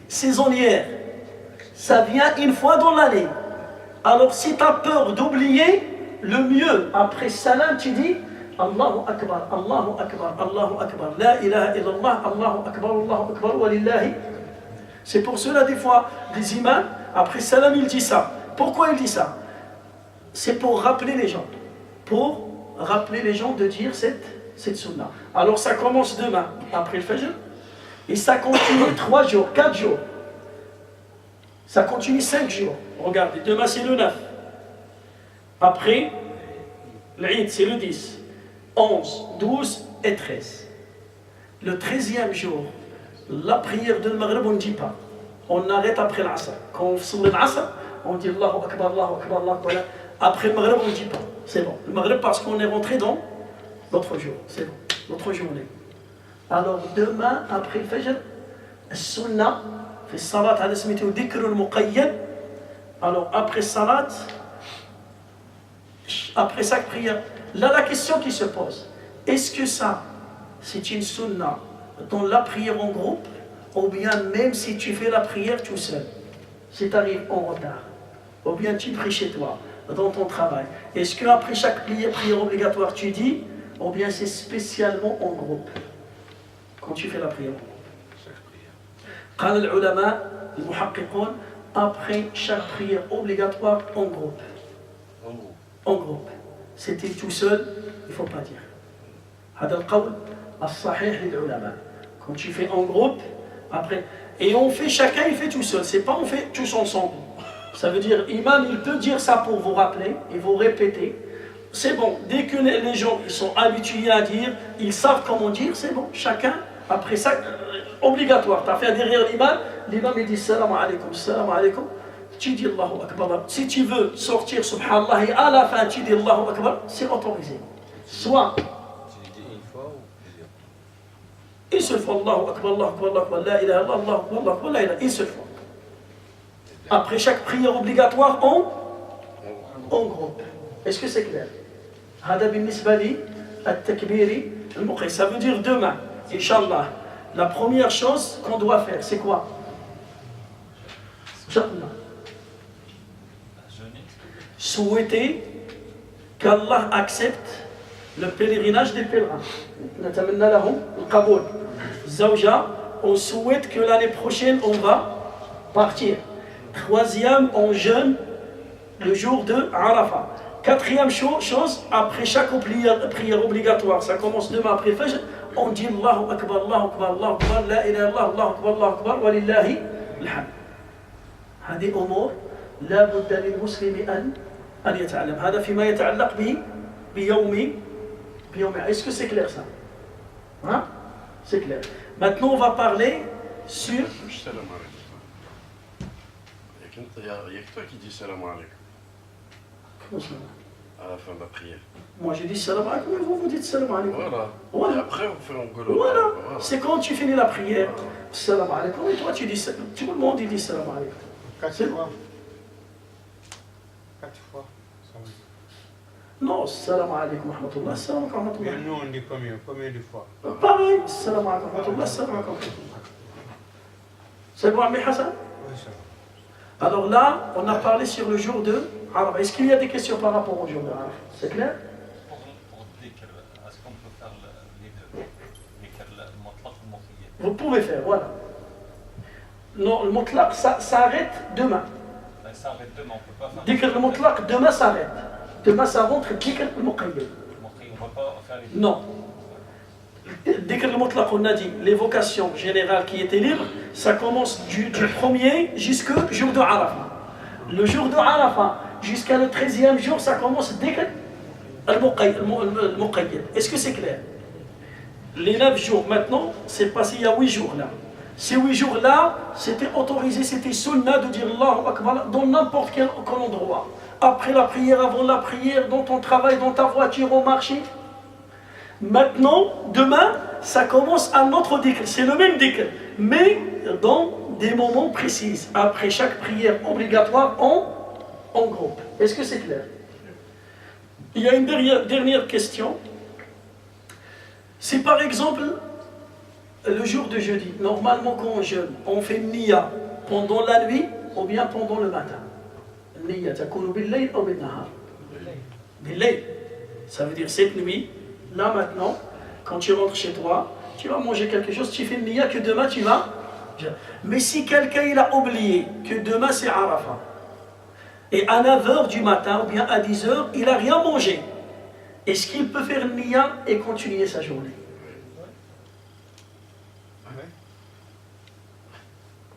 Speaker 1: saisonnière. Ça vient une fois dans l'année. Alors si tu as peur d'oublier, le mieux, après salam, tu dis Allahu Akbar, la ilaha illallah, Allahu Akbar, wa lillahi C'est pour cela, des fois, les imams, après salam, il dit ça. Pourquoi il dit ça? C'est pour rappeler les gens. Pour rappeler les gens de dire cette sunna. Alors ça commence demain, après le fajr, et ça continue 3 jours, 4 jours. Ça continue 5 jours. Regardez, demain c'est le 9. Après, l'Eid c'est le 10, 11, 12 et 13. Le 13e jour, la prière de Maghrib, on ne dit pas. On arrête après l'Asr. Quand on fait l'Asr, on dit Allahu Akbar, Allahu Akbar, Allahu Akbar. Après le Maghrib, on ne dit pas. C'est bon. Le Maghrib parce qu'on est rentré dans l'autre jour. C'est bon. L'autre journée. Alors demain, après le Fajr, le Sunnah, fait Salat à l'Ismité ou Dhikr al-Muqayyad. Alors après Salat, après chaque prière, là la question qui se pose, est-ce que ça, c'est une Sunnah dans la prière en groupe, ou bien même si tu fais la prière tout seul, si tu arrives en retard, ou bien tu pries chez toi, dans ton travail, est-ce qu'après chaque prière obligatoire tu dis, ou bien c'est spécialement en groupe, quand tu fais la prière? قال العلماء المحققون, après chaque prière obligatoire en groupe. En groupe. C'était tout seul, il ne faut pas dire. هذا القول الصحيح للعلماء. Quand tu fais en groupe, après, et on fait, chacun il fait tout seul, c'est pas on fait tous ensemble. Ça veut dire, imam il peut dire ça pour vous rappeler et vous répéter. C'est bon, dès que les gens ils sont habitués à dire, ils savent comment dire, c'est bon, chacun, après ça, obligatoire. Tu as fait derrière l'imam il dit salam alaikum, tu dis Allahu Akbar. Si tu veux sortir subhanallah et à la fin tu dis Allahu Akbar, c'est autorisé. Soit une seule fois, Allahu Akbar, Allahu Akbar, Allahu Akbar, la ilaha illallah, Allahu Akbar, la ilaha, une seule fois. Après chaque prière obligatoire, en groupe. Est-ce que c'est clair? هذا بالنسبة لي التكبير المقيد. Ça veut dire demain, Inch'Allah, la première chose qu'on doit faire, c'est quoi? Souhaiter qu'Allah accepte le pèlerinage des pèlerins. نتمنى لهم القبول. Zawja, on souhaite que l'année prochaine on va partir. Troisième, on jeûne le jour de Arafat. Quatrième chose, après chaque prière obligatoire, ça commence demain après Fajr, on dit Allahu Akbar, Allahu Akbar, Allahu Akbar, la ilaha illallah, Allahu Akbar, Allahu Akbar, wa lillahi alhamd. هذه أمور لا بد للمسلم أن يتعلم. هذا فيما يتعلق بيوم. Est-ce que c'est clair ça? Hein? C'est clair. Maintenant on va parler sur.
Speaker 3: Il y a que toi qui dis salam alaikum.
Speaker 1: Comment ça?
Speaker 3: À la fin de la prière.
Speaker 1: Moi j'ai dit salam alaikum et vous dites salam alaikum.
Speaker 3: Voilà. Et après on fait l'ongolo.
Speaker 1: Voilà. C'est quand tu finis la prière. Salam alaikum et toi tu dis salam. Tout le monde dit salam alaikum.
Speaker 4: 4 fois. 4 fois.
Speaker 1: Non, salam alaikum wa rahmatullah, salam alaikum wa rahmatullah.
Speaker 4: Mais nous on dit combien de fois?
Speaker 1: Pareil, salam alaikum wa rahmatullah, salam alaikum wa rahmatullah. C'est bon, Ami Hassan?
Speaker 4: Oui, ça va.
Speaker 1: Alors là, on a parlé sur le jour de Arafat. Est-ce qu'il y a des questions par rapport au jour de Arafat? C'est clair?
Speaker 5: Pour dhikr, est-ce qu'on peut faire les deux? Dhikr, le mutlaq, le muqayyad.
Speaker 1: Vous pouvez faire, voilà. Non, le mutlaq, ça s'arrête demain.
Speaker 5: Ça arrête demain, on ne peut pas faire.
Speaker 1: Dhikr le mutlaq, demain ça arrête. Demain ça rentre dhikr le muqayyad.
Speaker 5: On ne peut pas faire les deux.
Speaker 1: Non. Dhikr le mutlaq, on a dit, l'évocation générale qui était libre, ça commence du premier jusqu'au jour de Arafat. Le jour de Arafat, jusqu'à le 13e jour, ça commence dhikr le muqayyad. Est-ce que c'est clair? Les 9 jours maintenant, c'est passé il y a 8 jours là. Ces 8 jours-là, c'était autorisé, c'était sunnah de dire Allahu Akbar dans n'importe quel endroit. Après la prière, avant la prière, dans ton travail, dans ta voiture, au marché. Maintenant, demain, ça commence un autre dhikr. C'est le même dhikr, mais dans des moments précis. Après chaque prière obligatoire en groupe. Est-ce que c'est clair? Il y a une dernière question. Si par exemple, le jour de jeudi, normalement quand on jeûne, on fait niya pendant la nuit ou bien pendant le matin. Niya, takunu bil-layl ou bil-nahar. Bil-layl, ça veut dire cette nuit, là maintenant, quand tu rentres chez toi, tu vas manger quelque chose, tu fais niya que demain tu vas Mais si quelqu'un il a oublié que demain c'est Arafat, et à 9h du matin ou bien à 10h, il n'a rien mangé, est-ce qu'il peut faire niya et continuer sa journée?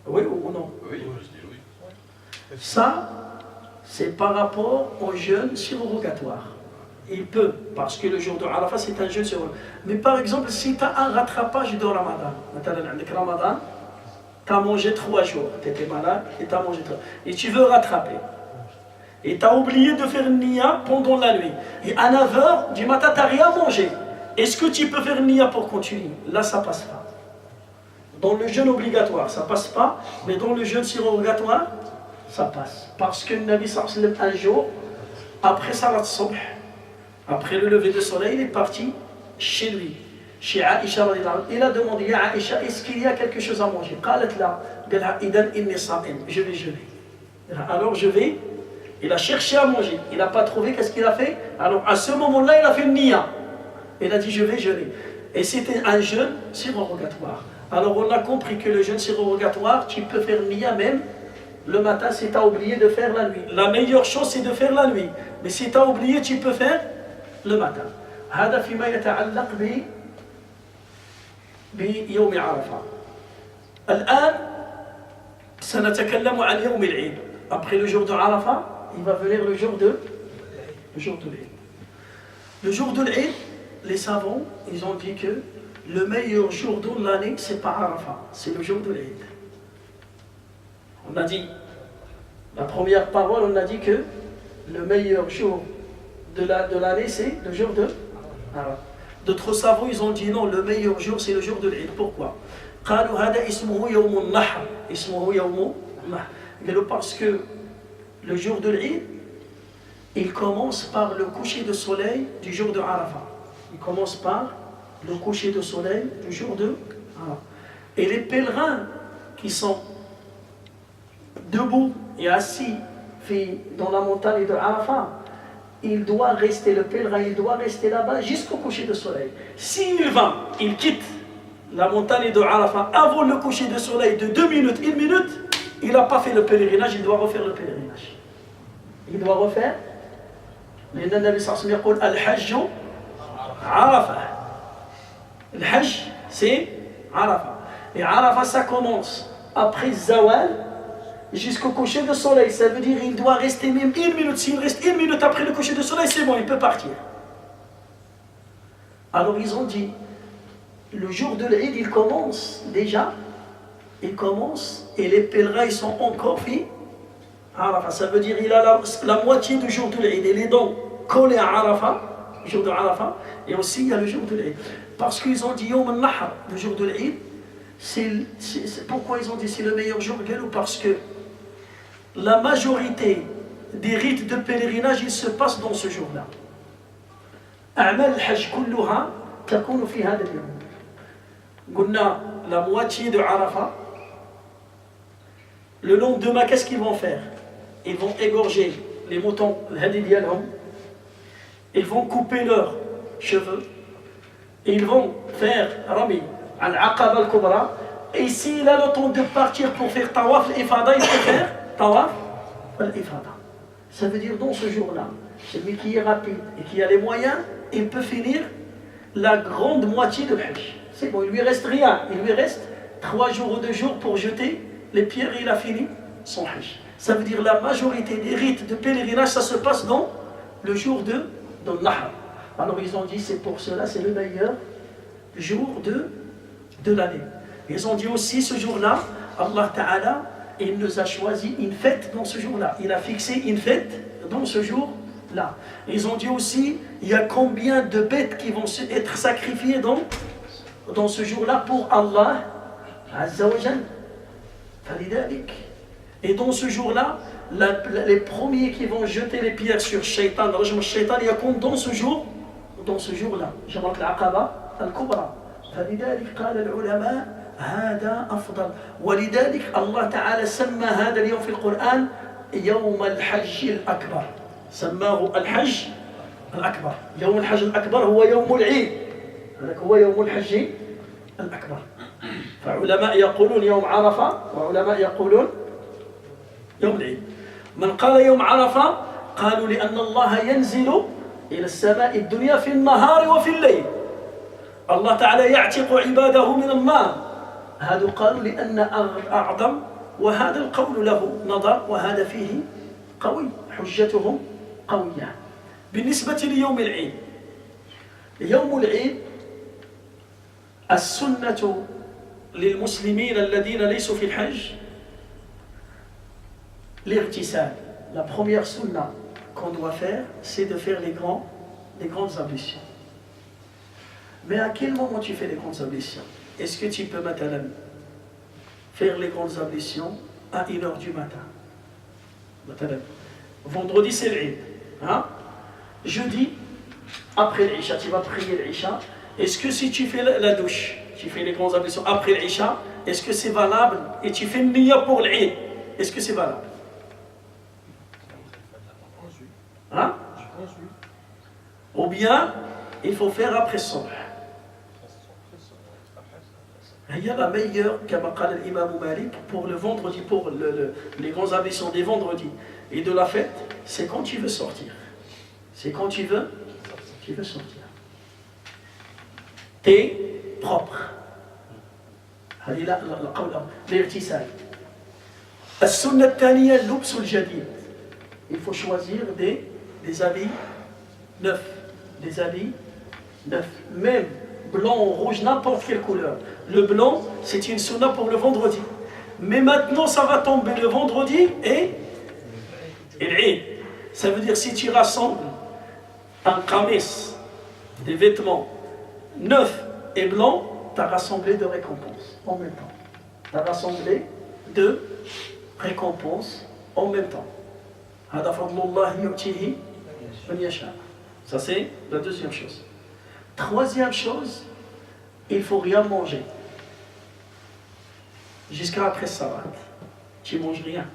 Speaker 1: Oui ou non?
Speaker 3: Oui, moi je dis oui.
Speaker 1: Ça, c'est par rapport au jeûne surrogatoire. Il peut, parce que le jour de Arafat, c'est un jeûne surrogatoire. Mais par exemple, si tu as un rattrapage de Ramadan, tu as mangé 3 jours, tu étais malade et tu as mangé 3 jours, et tu veux rattraper. Et tu as oublié de faire niya pendant la nuit. Et à 9h du matin, tu n'as rien mangé. Est-ce que tu peux faire niya pour continuer? Là, ça ne passe pas. Dans le jeûne obligatoire, ça ne passe pas. Mais dans le jeûne surrogatoire, ça passe. Parce que le Nabi sallallahu alayhi wa sallam, un jour, après Salat Subh, après le lever du soleil, il est parti chez lui, chez Aïcha radhiyallahu anha. Il a demandé à Aïcha, est-ce qu'il y a quelque chose à manger? Je vais jeûner. Alors je vais. Il a cherché à manger. Il n'a pas trouvé. Qu'est-ce qu'il a fait? Alors à ce moment-là, il a fait une niya. Il a dit je vais jeûner. Et c'était un jeûne surrogatoire. Alors on a compris que le jeûne surrogatoire, tu peux faire niya même le matin si tu as oublié de faire la nuit. La meilleure chose c'est de faire la nuit. Mais si tu as oublié, tu peux faire le matin. هذا فيما يتعلق بيوم عرفة. الآن سنتكلم عن يوم العيد. Après le jour de Arafat, il va venir le jour de l'Eid. Le jour de l'Eid, les savants, ils ont dit que le meilleur jour de l'année, c'est pas Arafat, c'est le jour de l'Eid. On a dit, la première parole, on a dit que le meilleur jour de l'année, c'est le jour de Arafat. D'autres savants, ils ont dit non, le meilleur jour, c'est le jour de l'Eid. Pourquoi? قالوا هذا اسمه يوم النحر. اسمه يوم النحر. Parce que le jour de l'Eid, il commence par le coucher de soleil du jour de Arafat. Il commence par le coucher de soleil du jour de Arafat. Et les pèlerins qui sont debout et assis dans la montagne de Arafat, il doit rester, le pèlerin, il doit rester là-bas jusqu'au coucher de soleil. S'il va, il quitte la montagne de Arafat avant le coucher de soleil de 2 minutes, 1 minute, il n'a pas fait le pèlerinage, il doit refaire le pèlerinage. Il doit refaire. Le Nabi sallallahu alayhi wa sallam dit Al-Hajj Arafah. Le Hajj, c'est Arafah. Et Arafah, ça commence après Zawal jusqu'au coucher de soleil. Ça veut dire qu'il doit rester même 1 minute. S'il reste 1 minute après le coucher de soleil, c'est bon, il peut partir. Alors ils ont dit le jour de l'Eid, il commence déjà. Il commence et les pèlerins ils sont encore faits Arafat. Ça veut dire qu'il a la moitié du jour de l'Eid. Et les dents collées à Arafat, le jour de Arafat, et aussi il y a le jour de l'Eid. Parce qu'ils ont dit Yom al-Nahr, le jour de l'Eid, pourquoi ils ont dit c'est le meilleur jour? Parce que la majorité des rites de pèlerinage ils se passent dans ce jour-là. أعمال الحج كلها تكون في هذا اليوم. قلنا la moitié de Arafat. Le lendemain, qu'est-ce qu'ils vont faire? Ils vont égorger les moutons, ils vont couper leurs cheveux, et ils vont faire Rami, Al-Aqaba al-Kubra, et s'il a le temps de partir pour faire Tawaf al-Ifada, il peut faire Tawaf al-Ifada. Ça veut dire dans ce jour-là, celui qui est rapide et qui a les moyens, il peut finir la grande moitié de l'Hajj. C'est bon, il lui reste rien, il lui reste 3 jours ou 2 jours pour jeter les pierres et il a fini son Hajj. Ça veut dire la majorité des rites de pèlerinage, ça se passe dans le jour de Nahr. Alors ils ont dit, c'est pour cela, c'est le meilleur jour de l'année. Ils ont dit aussi, ce jour-là, Allah Ta'ala, il nous a choisi une fête dans ce jour-là. Il a fixé une fête dans ce jour-là. Ils ont dit aussi, il y a combien de bêtes qui vont être sacrifiées dans ce jour-là pour Allah Azza wa Jal. Et dans ce jour-là, les premiers qui vont jeter les pierres sur Shaitan, il y a compte dans ce jour-là. Jamrat al-Aqaba al-Kubra. فلذلك قال العلماء هذا أفضل. ولذلك الله تعالى سمى هذا اليوم في القرآن يوم الحج الأكبر. سماه الحج الأكبر. يوم الحج الأكبر هو يوم العيد. هذاك هو يوم الحج الأكبر. فعلماء يقولون يوم عرفة وعلماء يقولون يوم العيد. من قال يوم عرفة قالوا لأن الله ينزل إلى السماء الدنيا في النهار وفي الليل. الله تعالى يعتق عباده من النار. هذا قالوا لأن أعظم، وهذا القول له نظر وهذا فيه قوي، حجتهم قوية. بالنسبة ليوم العيد، يوم العيد السنة للمسلمين الذين ليسوا في الحج l'irtisal. La première sunna qu'on doit faire, c'est de faire les grandes ablutions. Mais à quel moment tu fais les grandes ablutions? Est-ce que tu peux maintenant faire les grandes ablutions à 1h du matin? Vendredi c'est l'Eid. Hein? Jeudi, après l'Isha, tu vas prier l'Isha. Est-ce que si tu fais la douche, tu fais les grandes ablutions après l'Isha, est-ce que c'est valable? Et tu fais une niya pour l'Eid, est-ce que c'est valable? Hein? Ou bien, il faut faire après Subh. Il y a la meilleure, comme a dit l'imam Malik, pour le vendredi, pour les grandes ablutions des vendredis et de la fête, c'est quand tu veux sortir. C'est quand tu veux sortir. T'es propre. L'irtisal. السنة الثانية اللبس الجديد. Il faut choisir des habits neufs. Des habits neufs. Même blanc ou rouge, n'importe quelle couleur. Le blanc, c'est une sunna pour le vendredi. Mais maintenant, ça va tomber le vendredi et l'Eid. Ça veut dire si tu rassembles un qamis, des vêtements neufs et blancs, tu as rassemblé deux récompenses en même temps. Tu as rassemblé deux récompenses en même temps. Ça c'est la deuxième chose. Troisième chose, il ne faut rien manger. Jusqu'à après salat. Tu ne manges rien.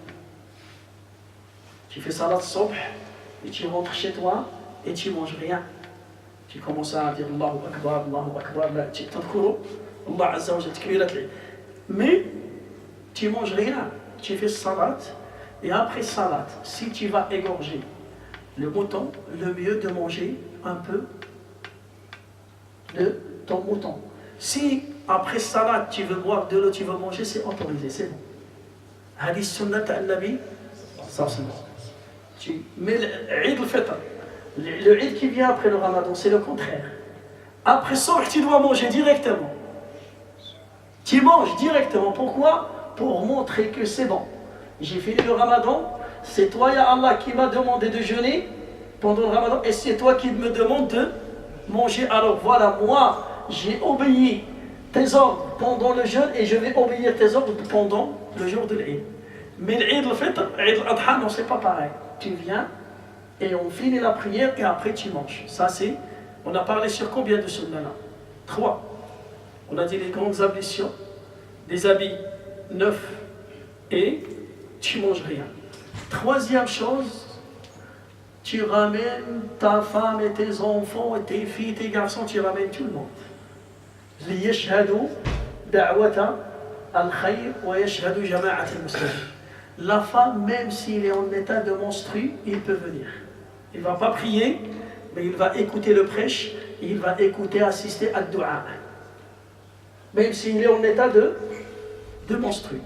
Speaker 1: Tu fais salat subh et tu rentres chez toi et tu ne manges rien. Tu commences à dire Allahu Akbar, Allahu Akbar, tu t'adkuru, Allah Azza wa Jalla takbirat li. Mais tu ne manges rien. Tu fais salat et après salat, si tu vas égorger le mouton, le mieux de manger un peu de ton mouton. Si après salat tu veux boire de l'eau, tu veux manger, c'est autorisé, c'est bon. Hadith sunnat al-Nabi, mais l'Eid al-Fitr, le Eid qui vient après le Ramadan, c'est le contraire. Après ça, tu dois manger directement. Tu manges directement. Pourquoi? Pour montrer que c'est bon. J'ai fini le Ramadan, c'est toi, ya Allah, qui m'a demandé de jeûner pendant le Ramadan, et c'est toi qui me demandes de manger. Alors voilà, moi, j'ai obéi tes ordres pendant le jeûne et je vais obéir tes ordres pendant le jour de l'Eid. Mais l'Eid al-Fitr, l'Eid al-Adha, non, c'est pas pareil. Tu viens et on finit la prière et après tu manges. Ça c'est, on a parlé sur combien de sunnah là? 3. On a dit les grandes ablutions, des habits neufs et tu manges rien. Troisième chose, tu ramènes ta femme et tes enfants et tes filles, tes garçons, tu ramènes tout le monde. ليشهدوا دعوة الخير ويشهدوا جماعة المسلمين. La femme, même s'il est en état de menstru, il peut venir. Il ne va pas prier, mais il va écouter le prêche, et il va écouter, assister à dua. Même s'il est en état de menstru.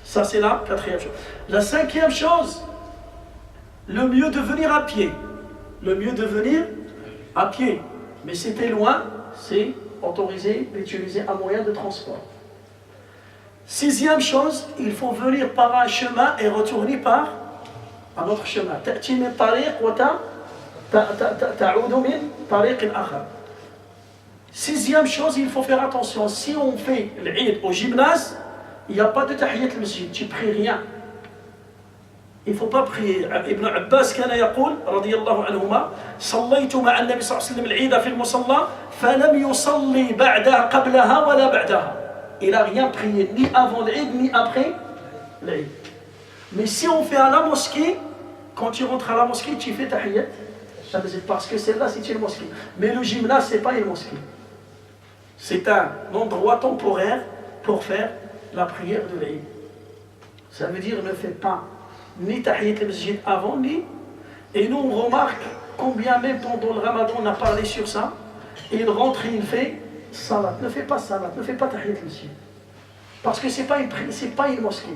Speaker 1: Ça c'est la quatrième chose. La cinquième chose, le mieux de venir à pied. Le mieux de venir à pied. Mais si t'es loin, c'est autorisé d'utiliser un moyen de transport. Sixième chose, il faut venir par un chemin et retourner par un autre chemin. تأتي من طريق وتعود من طريق آخر. Sixième chose, il faut faire attention. Si on fait l'Eid au gymnase, il n'y a pas de tahiyat al-masjid, tu ne pries rien. Il ne faut pas prier. Ibn Abbas كان يقول رضي الله عنهما صليت مع النبي صلى الله عليه وسلم العيد في المصلى فلم يصلي بعدها قبلها ولا بعدها. Il n'a rien prié ni avant l'Eid ni après l'Eid. Mais si on fait à la mosquée, quand tu rentres à la mosquée, tu fais tahiyat, parce que celle-là c'est une mosquée. Mais le gymnase c'est pas une mosquée. C'est un endroit temporaire pour faire la prière de l'Eid. Ça veut dire ne fais pas ni Tahiyat al-Masjid avant, ni... Et nous on remarque combien même pendant le Ramadan on a parlé sur ça, et il rentre et il fait salat. Ne fais pas salat, ne fais pas Tahiyat al-Masjid. Parce que c'est pas une mosquée.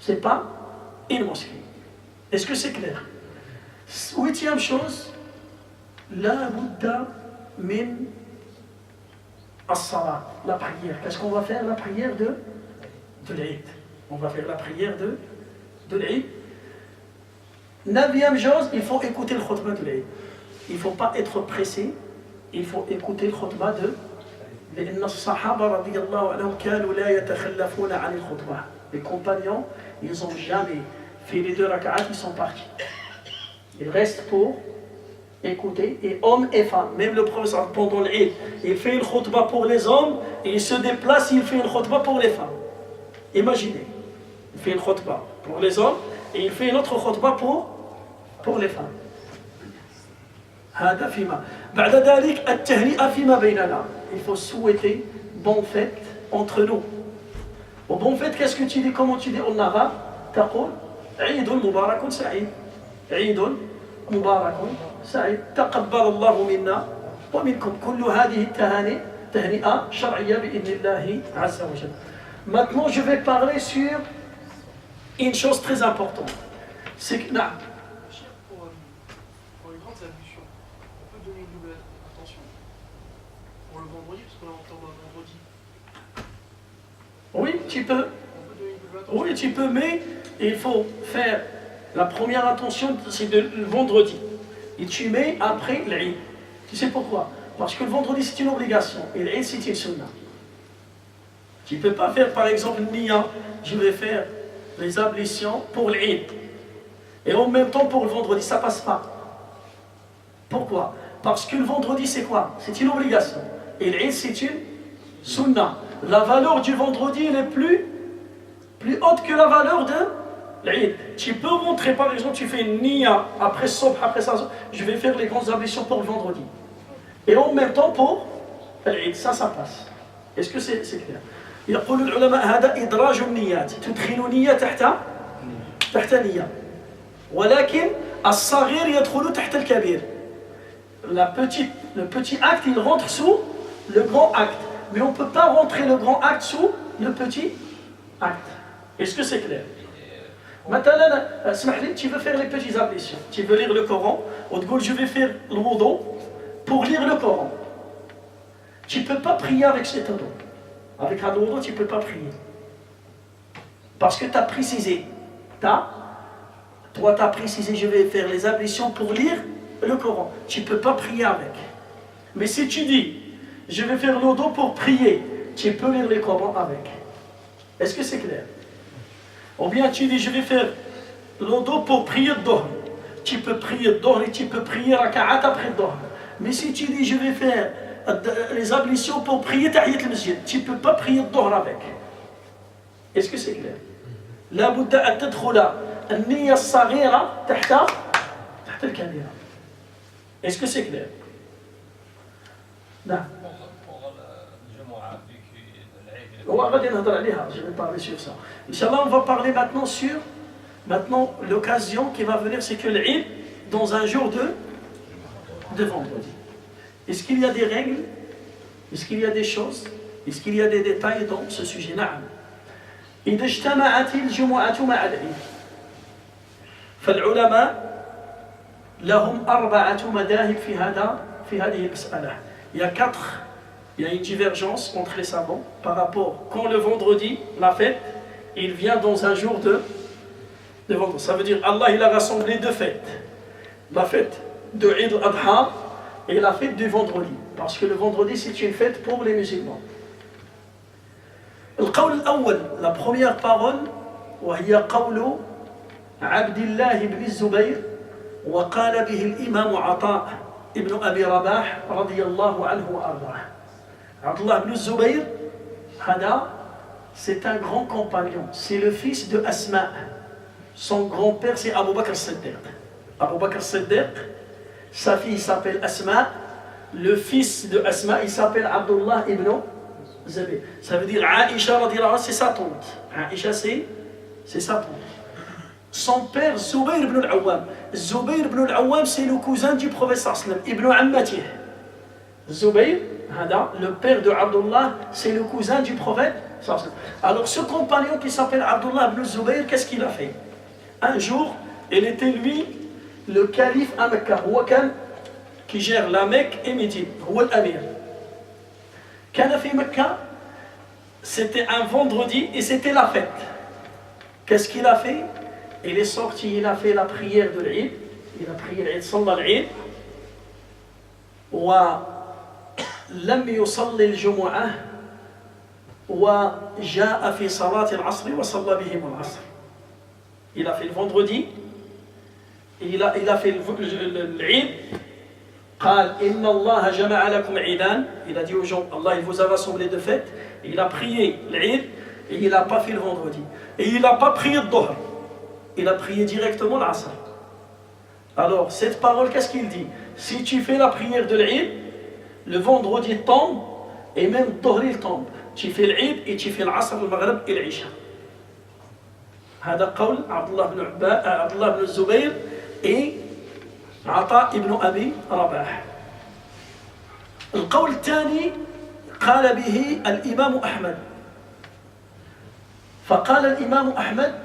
Speaker 1: C'est pas une mosquée. Est-ce que c'est clair? Huitième chose, la Bouddha min as-salat, la prière. Qu'est-ce qu'on va faire? La prière de l'Eid. On va faire la prière de l'Eid. Neuvième chose, il faut écouter le khutbah de l'Eid. Il ne faut pas être pressé, il faut écouter le khutbah de لأن الصحابة رضي الله عنهم كانوا لا يتخلفون عن الخطبة. Les compagnons, ils n'ont jamais fait les 2 rak'at, ils sont partis. Ils restent pour écouter, et hommes et femmes, même le professeur pendant l'Eid, il fait une khutbah pour les hommes, et il se déplace, il fait une khutbah pour les femmes. Imaginez, il fait une khutbah pour les hommes, et il fait une autre khutbah pour les femmes. هذا فيما بعد ذلك التهنئة فيما بيننا. Il faut souhaiter bonne fête entre nous. Au bon fête, qu'est-ce que tu dis? Comment tu dis en arabe? تقول عيد مبارك سعيد. عيد مبارك سعيد. تقبل الله منا ومنكم. كل هذه التهاني تهنئة شرعية بإذن الله عز وجل. Maintenant, je vais parler sur une chose très importante. C'est que
Speaker 6: pour les grandes ablutions, on peut donner une double intention pour le vendredi, parce qu'on entend le vendredi.
Speaker 1: oui, tu peux.
Speaker 6: On peut donner une double intention.
Speaker 1: Oui, tu peux, mais il faut faire la première intention, c'est le vendredi. Et tu mets après l'Eid. Tu sais pourquoi? Parce que le vendredi c'est une obligation et l'Eid c'est une sunna. Tu ne peux pas faire par exemple Nia, je vais faire les ablutions pour l'Eid. Et en même temps pour le vendredi, ça ne passe pas. Pourquoi? Parce que le vendredi c'est quoi? C'est une obligation. Et l'Eid c'est une sunna. La valeur du vendredi elle est plus haute que la valeur de l'Eid. Tu peux montrer par exemple, tu fais une niya après Sobh, après ça, je vais faire les grandes ablutions pour le vendredi. Et en même temps pour l'Eid, ça passe. Est-ce que c'est clair? يقول العلماء هذا إدراج النيات تدخل نية تحت نية ولكن الصغير يدخل تحت الكبير. Le petit acte il rentre sous le grand acte, mais on ne peut pas rentrer le grand acte sous le petit acte. Est-ce que c'est clair? Maintenant, tu veux faire les petites ablutions, tu veux lire le Coran, au début je vais faire le wudu pour lire le Coran. Tu ne peux pas prier avec cet wudu. Avec un wudu, tu ne peux pas prier. Parce que tu as précisé. Toi, tu as précisé, je vais faire les ablutions pour lire le Coran. Tu ne peux pas prier avec. Mais si tu dis, je vais faire le wudu pour prier, tu peux lire le Coran avec. Est-ce que c'est clair? Ou bien tu dis, je vais faire le wudu pour prier le Dhuhr. Tu peux prier le Dhuhr et tu peux prier raka'at après le Dhuhr. Mais si tu dis, je vais faire les ablutions pour prier Tahiyat al-Masjid, tu ne peux pas prier le Dhuhr avec. Est-ce que c'est clair? La Bouddha a tadkhula al-niyya as-saghira tahta al-kabira. Est-ce que c'est clair? Non. Je vais parler sur ça. Inch'Allah, on va parler maintenant sur l'occasion qui va venir, c'est que l'Eid dans un jour de vendredi. Est-ce qu'il y a des règles? Est-ce qu'il y a des choses? Est-ce qu'il y a des détails dans ce sujet? نعم. إذا اجتمعت الجمعة مع العيد فالعلماء لهم 4 مذاهب في هذه المسألة. Il y a une divergence entre les savants par rapport quand le vendredi, la fête, il vient dans un jour de vendredi. Ça veut dire Allah il a rassemblé 2 fêtes. La fête de Eid al-Adha et la fête du vendredi. Parce que le vendredi c'est une fête pour les musulmans. القول الأول, la première parole, وهي قول عبد الله بن الزبير وقال به الإمام عطاء ابن أبي رباح رضي الله عنه وأرضاه. Abdullah ibn Zubayr, c'est un grand compagnon. C'est le fils de Asma. Son grand-père, c'est Abu Bakr as-Siddiq. Abu Bakr as-Siddiq, sa fille s'appelle Asma. le fils de Asma, il s'appelle Abdullah ibn Zubayr. Ça veut dire Aïcha radiallahu anha, c'est sa tante. Aïcha, c'est sa tante. Son père, Zubayr ibn al-Awwam. Zubayr ibn al-Awwam, c'est le cousin du prophète sallam, ibn Ammatih. Zubayr, le père de Abdullah, c'est le cousin du prophète sallam. Alors ce compagnon qui s'appelle Abdullah ibn Zubayr, qu'est-ce qu'il a fait? Un jour, il était lui, le calife à Mecca, qui gère la Mecque et Médine, l'Amir. Quand a fait Mecca, c'était un vendredi et c'était la fête. Qu'est-ce qu'il a fait? Il est sorti, il a fait la prière de l'Eid, il a prié l'Eid, صلى العيد ولم يصلي الجمعة وجاء في صلاة العصر وصلى بهم العصر. Il a fait le vendredi, il a fait l'Eid. قال إن الله جمع لكم عيدان. Il a dit aux gens, Allah il vous a rassemblé de fêtes. Il a prié l'Eid et il n'a pas fait le vendredi. Et il n'a pas prié le Dhuhr. Il a prié directement l'Asr. Alors, cette parole, qu'est-ce qu'il dit? Si tu fais la prière de l'Eid, le vendredi tombe et même le Dhuhr il tombe. Tu fais l'Eid et tu fais l'Asr, le Maghrib et l'Isha. هذا قول عبد الله بن الزبير et عطاء ابن أبي رباح. القول الثاني قال به الإمام أحمد. فقال الإمام أحمد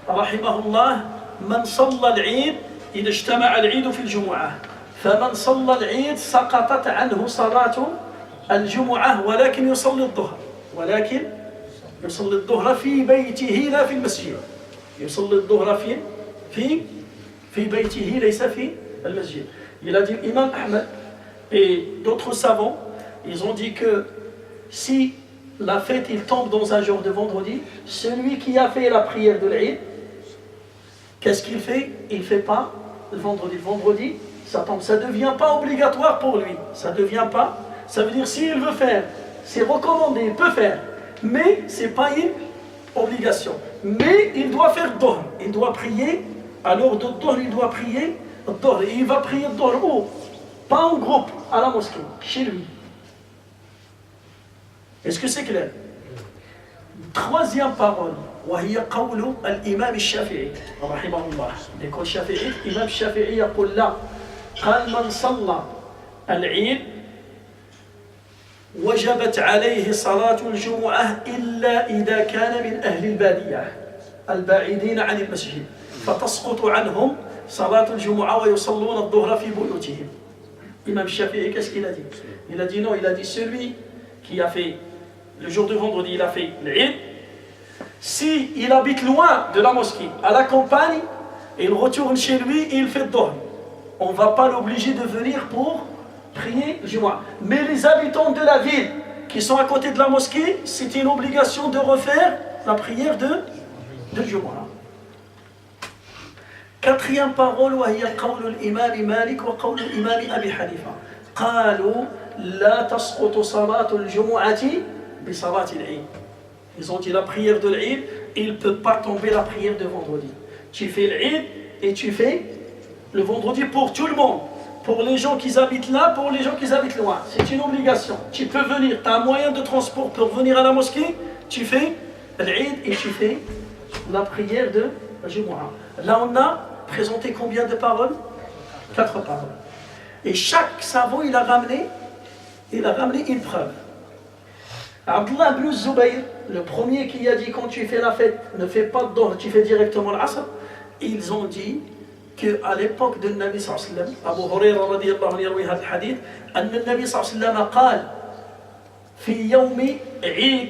Speaker 1: رحمه الله من صلى العيد إذا اجتمع العيد في الجمعة فمن صلى العيد سقطت عنه صلاة الجمعة ولكن يصلي الظهر في بيته لا في المسجد. يصلي الظهر في بيته ليس في المسجد. Il a dit l'imam Ahmed et d'autres savants, ils ont dit que si la fête il tombe dans un jour de vendredi, celui qui a fait la prière de l'Eid, qu'est-ce qu'il fait? Il ne fait pas le vendredi. Le vendredi, ça tombe. Ça ne devient pas obligatoire pour lui. Ça devient pas. Ça veut dire s'il veut faire, c'est recommandé, il peut faire. Mais ce n'est pas une obligation. Mais il doit faire Dhuhr. Il doit prier. À l'heure de Dhuhr, il doit prier Dhuhr. Et il va prier Dhuhr où? Pas en groupe, à la mosquée, chez lui. Est-ce que c'est clair? Troisième parole. وهي قول الإمام الشافعي رحمه الله. يقول الشافعي الإمام الشافعي يقول لا. قال من صلى العيد وجبت عليه صلاة الجمعة إلا إذا كان من أهل البادية البعيدين عن المسجد فتسقط عنهم صلاة الجمعة ويصلون الظهر في بيوتهم. Imam Shafi'i, qu'est-ce qu'il a dit? Il a dit non, il a dit celui qui a fait le jour de vendredi, il a fait l'Eid. Si il habite loin de la mosquée, à la campagne, il retourne chez lui et il fait Dhuhr. On ne va pas l'obliger de venir pour prier le Jumu'ah. Mais les habitants de la ville qui sont à côté de la mosquée, c'est une obligation de refaire la prière de Jumu'ah. Quatrième parole, وهي قول الإمام مالك وقول الإمام أبي حنيفة. قالوا لا تسقط صلاة الجمعة بصلاة العيد. Ils ont dit la prière de l'Eid, il ne peut pas tomber la prière de vendredi. Tu fais l'Eid et tu fais le vendredi pour tout le monde. Pour les gens qui habitent là, pour les gens qui habitent loin. C'est une obligation. Tu peux venir, tu as un moyen de transport pour venir à la mosquée, tu fais l'Eid et tu fais la prière de Jumu'ah. Là on a présenté combien de paroles? 4 paroles. Et chaque savant il a ramené une preuve. Abdullah ibn Zubayr, le premier qui a dit quand tu fais la fête, ne fais pas de Dhuhr, tu fais directement l'Asr. Ils ont dit qu'à l'époque de Nabi sallallahu alayhi wa sallam, Abu Hurayra radiyallahu anhu يروي هذا الحديث أن النبي صلى الله عليه وسلم قال في يوم عيد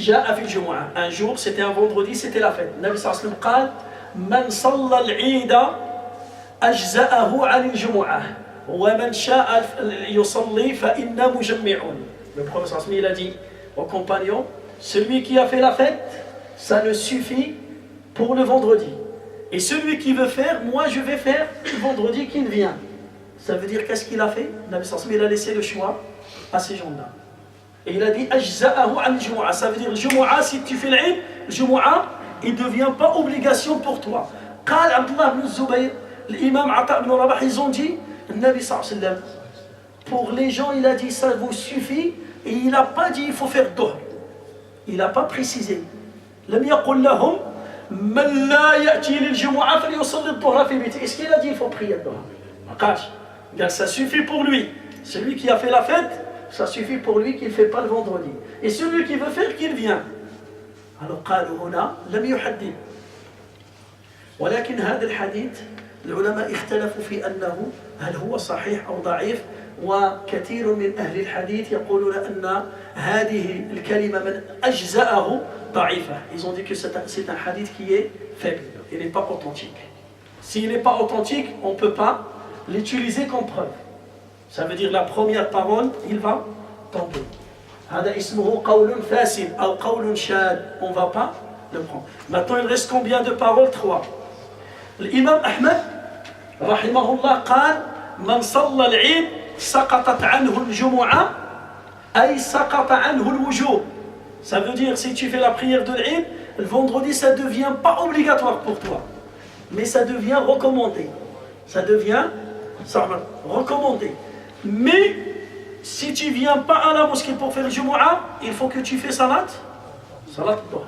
Speaker 1: جاء في الجمعة. Un jour, c'était un vendredi, c'était la fête. Nabi sallallahu alayhi wa sallam قال من صلى العيد أجزأه عن الجمعة ومن شاء يصلي فإنا مجمعون. Le prophète il a dit aux compagnons, celui qui a fait la fête, ça ne suffit pour le vendredi. Et celui qui veut faire, moi je vais faire le vendredi qui vient. Ça veut dire qu'est-ce qu'il a fait? Nabi sallallahu alayhi wa sallam il a laissé le choix à ces gens-là. Et il a dit ajza'ahu an al-jumu'ah. Ça veut dire le jumu'ah, si tu fais l'Eid, le jumu'ah, il ne devient pas obligation pour toi. قال عبد الله بن الزبير, l'imam Ata ibn Rabah, ils ont dit, le Nabi sallallahu alayhi wa sallam, pour les gens, il a dit ça vous suffit, et il n'a pas dit il faut faire dhuhr. Il n'a pas précisé. لم يقل لهم من لا يأتي للجمعة فليصلي الظهر في بيته. Est-ce qu'il a dit il faut prier le dhuhr? Ça suffit pour lui. Celui qui a fait la fête, ça suffit pour lui qu'il ne fait pas le vendredi. Et celui qui veut faire, qu'il vient. Alors قالوا هنا لم يحدد. ولكن هذا الحديث العلماء اختلفوا في أنه هل هو صحيح أو ضعيف، وكثير من أهل الحديث يقولون أن هذه الكلمة من أجزأه ضعيفة. Ils ont dit que c'est un hadith qui est faible, il n'est pas authentique. S'il n'est pas authentique, on ne peut pas l'utiliser comme preuve. Ça veut dire la première parole, il va tomber. هذا اسمه قول فاسد أو قول شاذ. On ne va pas le prendre. Maintenant, il reste combien de paroles? 3. الإمام أحمد رحمه الله قال من صلى العيد سقطت عنه الجمعة أي سقط عنه الوجوب. Ça veut dire si tu fais la prière de l'Eid, le vendredi ça ne devient pas obligatoire pour toi, mais ça devient recommandé. Ça devient recommandé. Mais si tu ne viens pas à la mosquée pour faire le Jumu'ah, il faut que tu fais salat al-Dhuhr.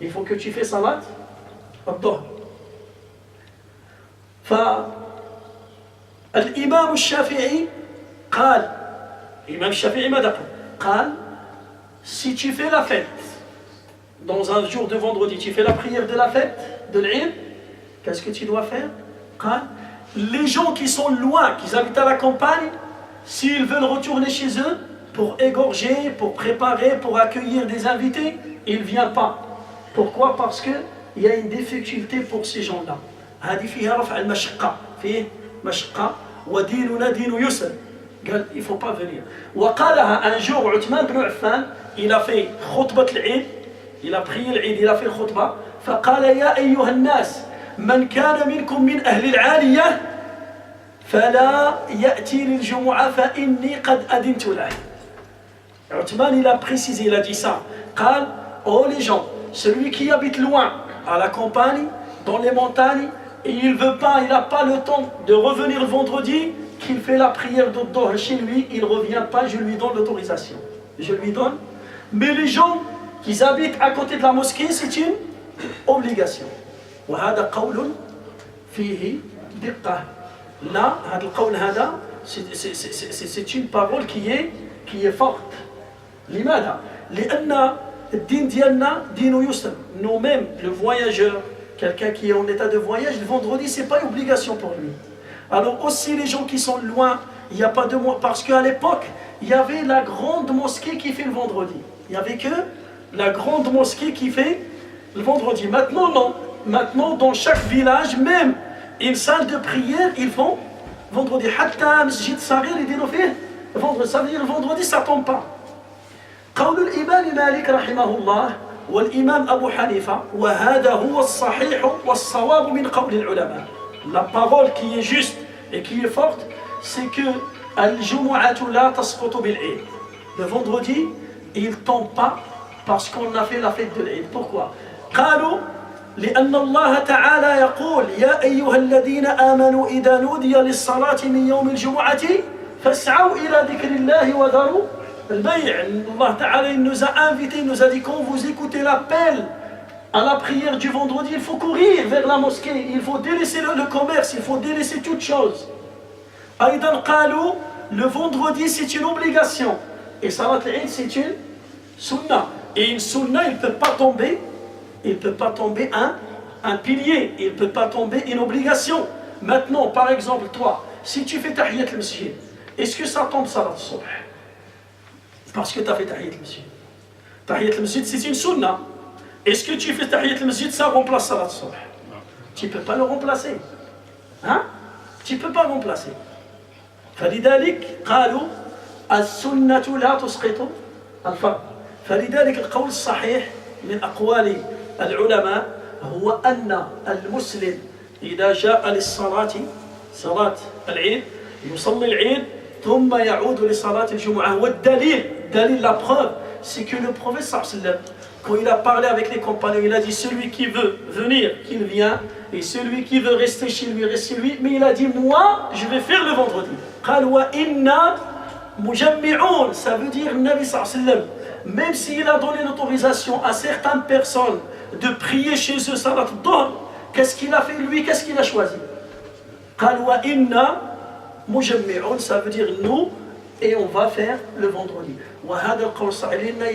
Speaker 1: Il faut que tu fais salat al-Dhuhr. فالإمام الشافعي قال الإمام الشافعي ماذا قال si tu fais la fête dans un jour de vendredi, tu fais la prière de la fête de l'Eid, qu'est-ce que tu dois faire? قال les gens qui sont loin, qui habitent à la campagne, s'ils veulent retourner chez eux pour égorger, pour préparer, pour accueillir des invités, ils ne viennent pas. Pourquoi? Parce qu'il y a une difficulté pour ces gens-là. هذه فيها رفع المشقة، فيه مشقة وديننا دين يسر. قال il faut pas venir. وقالها un jour عثمان بن عفان, il a fait خطبة العيد, il a prié العيد, il a fait الخطبة, فقال يا أيها الناس من كان منكم من أهل العالية فلا يأتي للجمعة فإني قد أذنت له. Uthman il a précisé, il a dit ça. قال oh les gens, celui qui habite loin à la campagne, dans les montagnes, et il veut pas, il n'a pas le temps de revenir le vendredi, qu'il fait la prière de Dhuhr chez lui, il ne revient pas, je lui donne l'autorisation. Je lui donne. Mais les gens qui habitent à côté de la mosquée, c'est une obligation. وهذا قول فيه دقة. Là, هذا القول هذا c'est une parole qui est forte. لماذا؟ لأن الدين ديالنا دين يسر. Nous-mêmes, le voyageur, quelqu'un qui est en état de voyage, le vendredi, ce n'est pas une obligation pour lui. Alors aussi les gens qui sont loin, il n'y a pas de mois, parce qu'à l'époque, il y avait la grande mosquée qui fait le vendredi. Il n'y avait que la grande mosquée qui fait le vendredi. Maintenant, non. Maintenant, dans chaque village, même une salle de prière, ils font vendredi. Hatta Masjid Saghir, ils disent vendredi. Ça veut dire le vendredi, ça ne tombe pas. قول الإمام مالك رحمه الله والإمام أبو حنيفة وهذا هو الصحيح والصواب من قول العلماء. La parole qui est juste et qui est forte, c'est que al-jumu'atu la tasqutu bil-'id. Le vendredi, il ne tombe pas parce qu'on a fait la fête de l'Eid. Pourquoi? قالوا لأن الله تعالى يقول يا أيها الذين آمنوا إذا نودي للصلاة من يوم الجمعة فاسعوا إلى ذكر الله وذروا البيع. Allah Ta'ala il nous a invités, il nous a dit quand vous écoutez l'appel à la prière du vendredi, il faut courir vers la mosquée, il faut délaisser le commerce, il faut délaisser toute chose. أيضا قالوا le vendredi c'est une obligation et Salat al-Eid c'est une sunna. Et une sunna il ne peut pas tomber, un pilier, il ne peut pas tomber une obligation. Maintenant par exemple toi, si tu fais Tahiyat al-Masjid, est-ce que ça tombe Salat al-Subh? Parce que tu as fait Tahiyat al-Masjid. Tahiyat al-Masjid c'est une sunna. Est-ce que tu fais Tahiyat al-Masjid, ça remplace Salat al-Subh? Tu ne peux pas le remplacer. Hein? Tu ne peux pas remplacer. فلذلك قالوا السنة لا تسقط الفرض. فلذلك القول الصحيح من أقوال العلماء هو أن المسلم إذا جاء للصلاة صلاة العيد يصلي العيد ثم يعود لصلاة الجمعة. والدليل دليل la preuve c'est que le prophète صلى الله عليه وسلم quand il a parlé avec les compagnons, il a dit celui qui veut venir, qu'il vient, et celui qui veut rester chez lui, reste chez lui. Mais il a dit moi, je vais faire le vendredi. قال وإنا مجمعون, ça veut dire Nabi sallallahu alayhi wa sallam, même s'il a donné l'autorisation à certaines personnes de prier chez eux salat al-dhuhr, qu'est-ce qu'il a fait lui, qu'est-ce qu'il a choisi? قال وإنا مجمعون, ça veut dire nous, et on va faire le vendredi. Il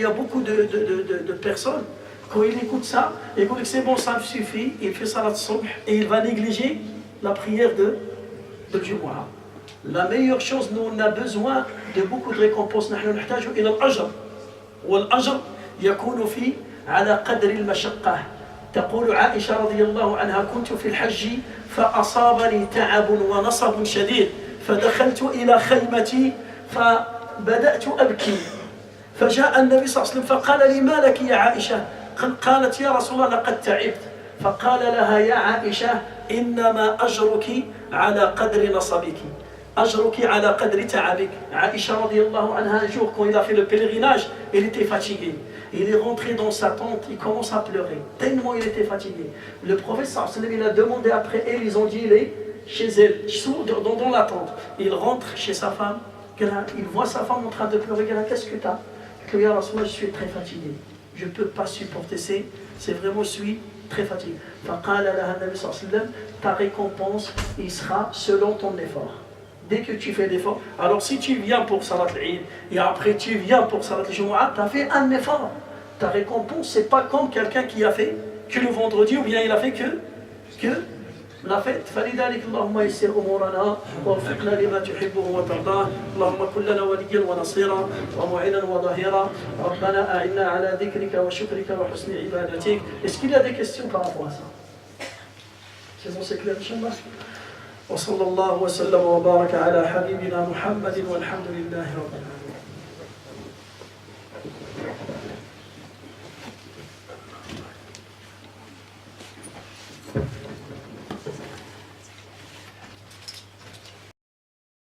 Speaker 1: y a beaucoup de personnes, quand ils écoutent ça, ils disent que c'est bon, ça me suffit, il fait salat subh et il va négliger la prière de Jumu'ah. La meilleure chose, nous on a besoin de beaucoup de récompenses. نحن نحتاج إلى الأجر والأجر يكون في على قدر المشقة. تقول عائشة رضي الله عنها كنت في الحج فأصابني تعب ونصب شديد فدخلت إلى خيمتي فبدأت أبكي فجاء النبي صلى الله عليه وسلم فقال لي ما لك يا عائشة؟ قالت يا رسول الله لقد تعبت فقال لها يا عائشة إنما أجرك على قدر نصبك أجرك على قدر تعبك. عائشة رضي الله عنها un jour quand il a fait le pèlerinage il était fatigué, il est rentré dans sa tente, il commence à pleurer tellement il était fatigué. Le prophète sallallahu alayhi wa sallam il a demandé après elle, ils ont dit il est chez elle dans la tente. Il rentre chez sa femme, il voit sa femme en train de pleurer, il dit qu'est-ce que tu as? Il dit ya Rasulullah, je suis très fatigué, je ne peux pas supporter, c'est vraiment, je suis très fatigué. فقال لها النبي صلى الله عليه وسلم ta récompense il sera selon ton effort. Dès que tu fais l'effort, alors si tu viens pour Salat al-Eid et après tu viens pour Salat al-Jumu'ah, tu as fait un effort. Ta récompense, c'est pas comme quelqu'un qui a fait que le vendredi ou bien il a fait que la fête. فلذلك اللهم يسر أمورنا ووفقنا لما تحبه وترضاه. اللهم كن لنا وليا ونصيرا ومعينا وظهيرا. ربنا أعنا على ذكرك وشكرك وحسن عبادتك. Est-ce qu'il y a des questions par rapport à ça? C'est bon, c'est clair, Inch'Allah. وصلى الله وسلم وبارك على حبيبنا محمد والحمد لله رب العالمين.